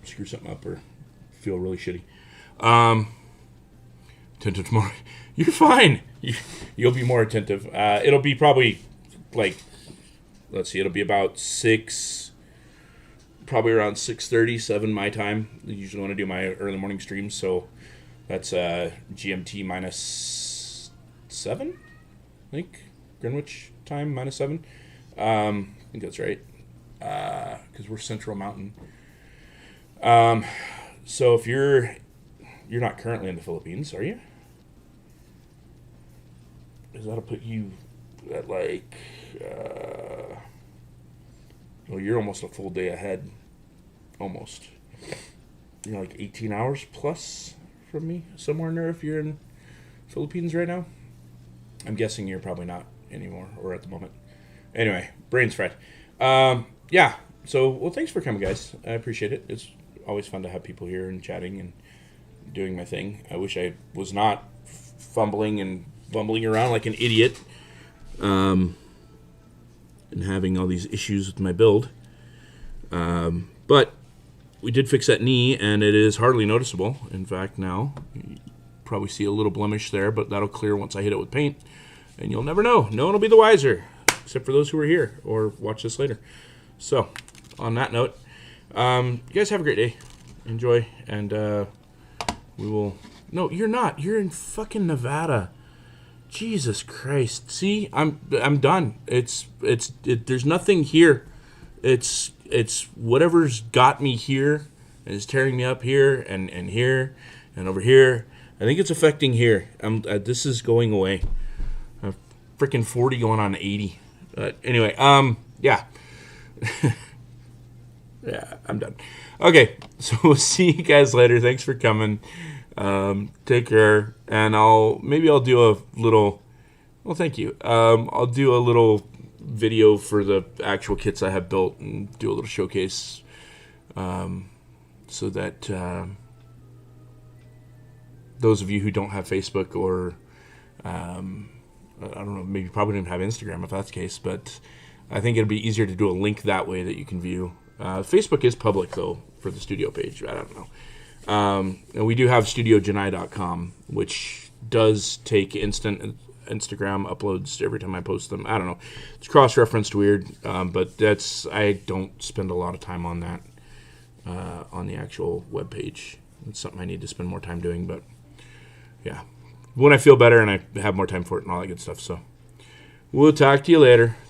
screw something up or feel really shitty. Attentive tomorrow. You're fine. You'll be more attentive. It'll be probably like, let's see, it'll be about 6, probably around 6:30, 7 my time. I usually want to do my early morning streams, so that's GMT minus 7, I think, Greenwich time minus 7. I think that's right, because we're Central Mountain. So if you're not currently in the Philippines, are you? Because that'll put you at like, well, you're almost a full day ahead, almost. You're like 18 hours plus from me, somewhere in there. If you're in Philippines right now. I'm guessing you're probably not anymore, or at the moment. Anyway, brain's fried. Yeah, so, well, thanks for coming, guys. I appreciate it. It's always fun to have people here and chatting and doing my thing. I wish I was not fumbling and bumbling around like an idiot and having all these issues with my build. But we did fix that knee, and it is hardly noticeable. In fact, now you probably see a little blemish there, but that'll clear once I hit it with paint, and you'll never know. No one will be the wiser, except for those who are here or watch this later. So, on that note, you guys have a great day. Enjoy, and we will... No, you're not. You're in fucking Nevada. Jesus Christ. See, I'm done. There's nothing here. It's whatever's got me here and is tearing me up here and here and over here. I think it's affecting here. This is going away. I'm freaking 40 going on 80. Anyway, yeah. Yeah, I'm done. Okay, so we'll see you guys later. Thanks for coming. Take care, and I'll do a little. Well, thank you. I'll do a little video for the actual kits I have built and do a little showcase, so that those of you who don't have Facebook or I don't know, maybe probably don't have Instagram if that's the case, but I think it'd be easier to do a link that way that you can view. Facebook is public though for the studio page. I don't know. And we do have StudioJanai.com, which does take instant Instagram uploads every time I post them. I don't know. It's cross-referenced weird, but I don't spend a lot of time on that on the actual web page. It's something I need to spend more time doing, but yeah. When I feel better and I have more time for it and all that good stuff. So we'll talk to you later. Thanks.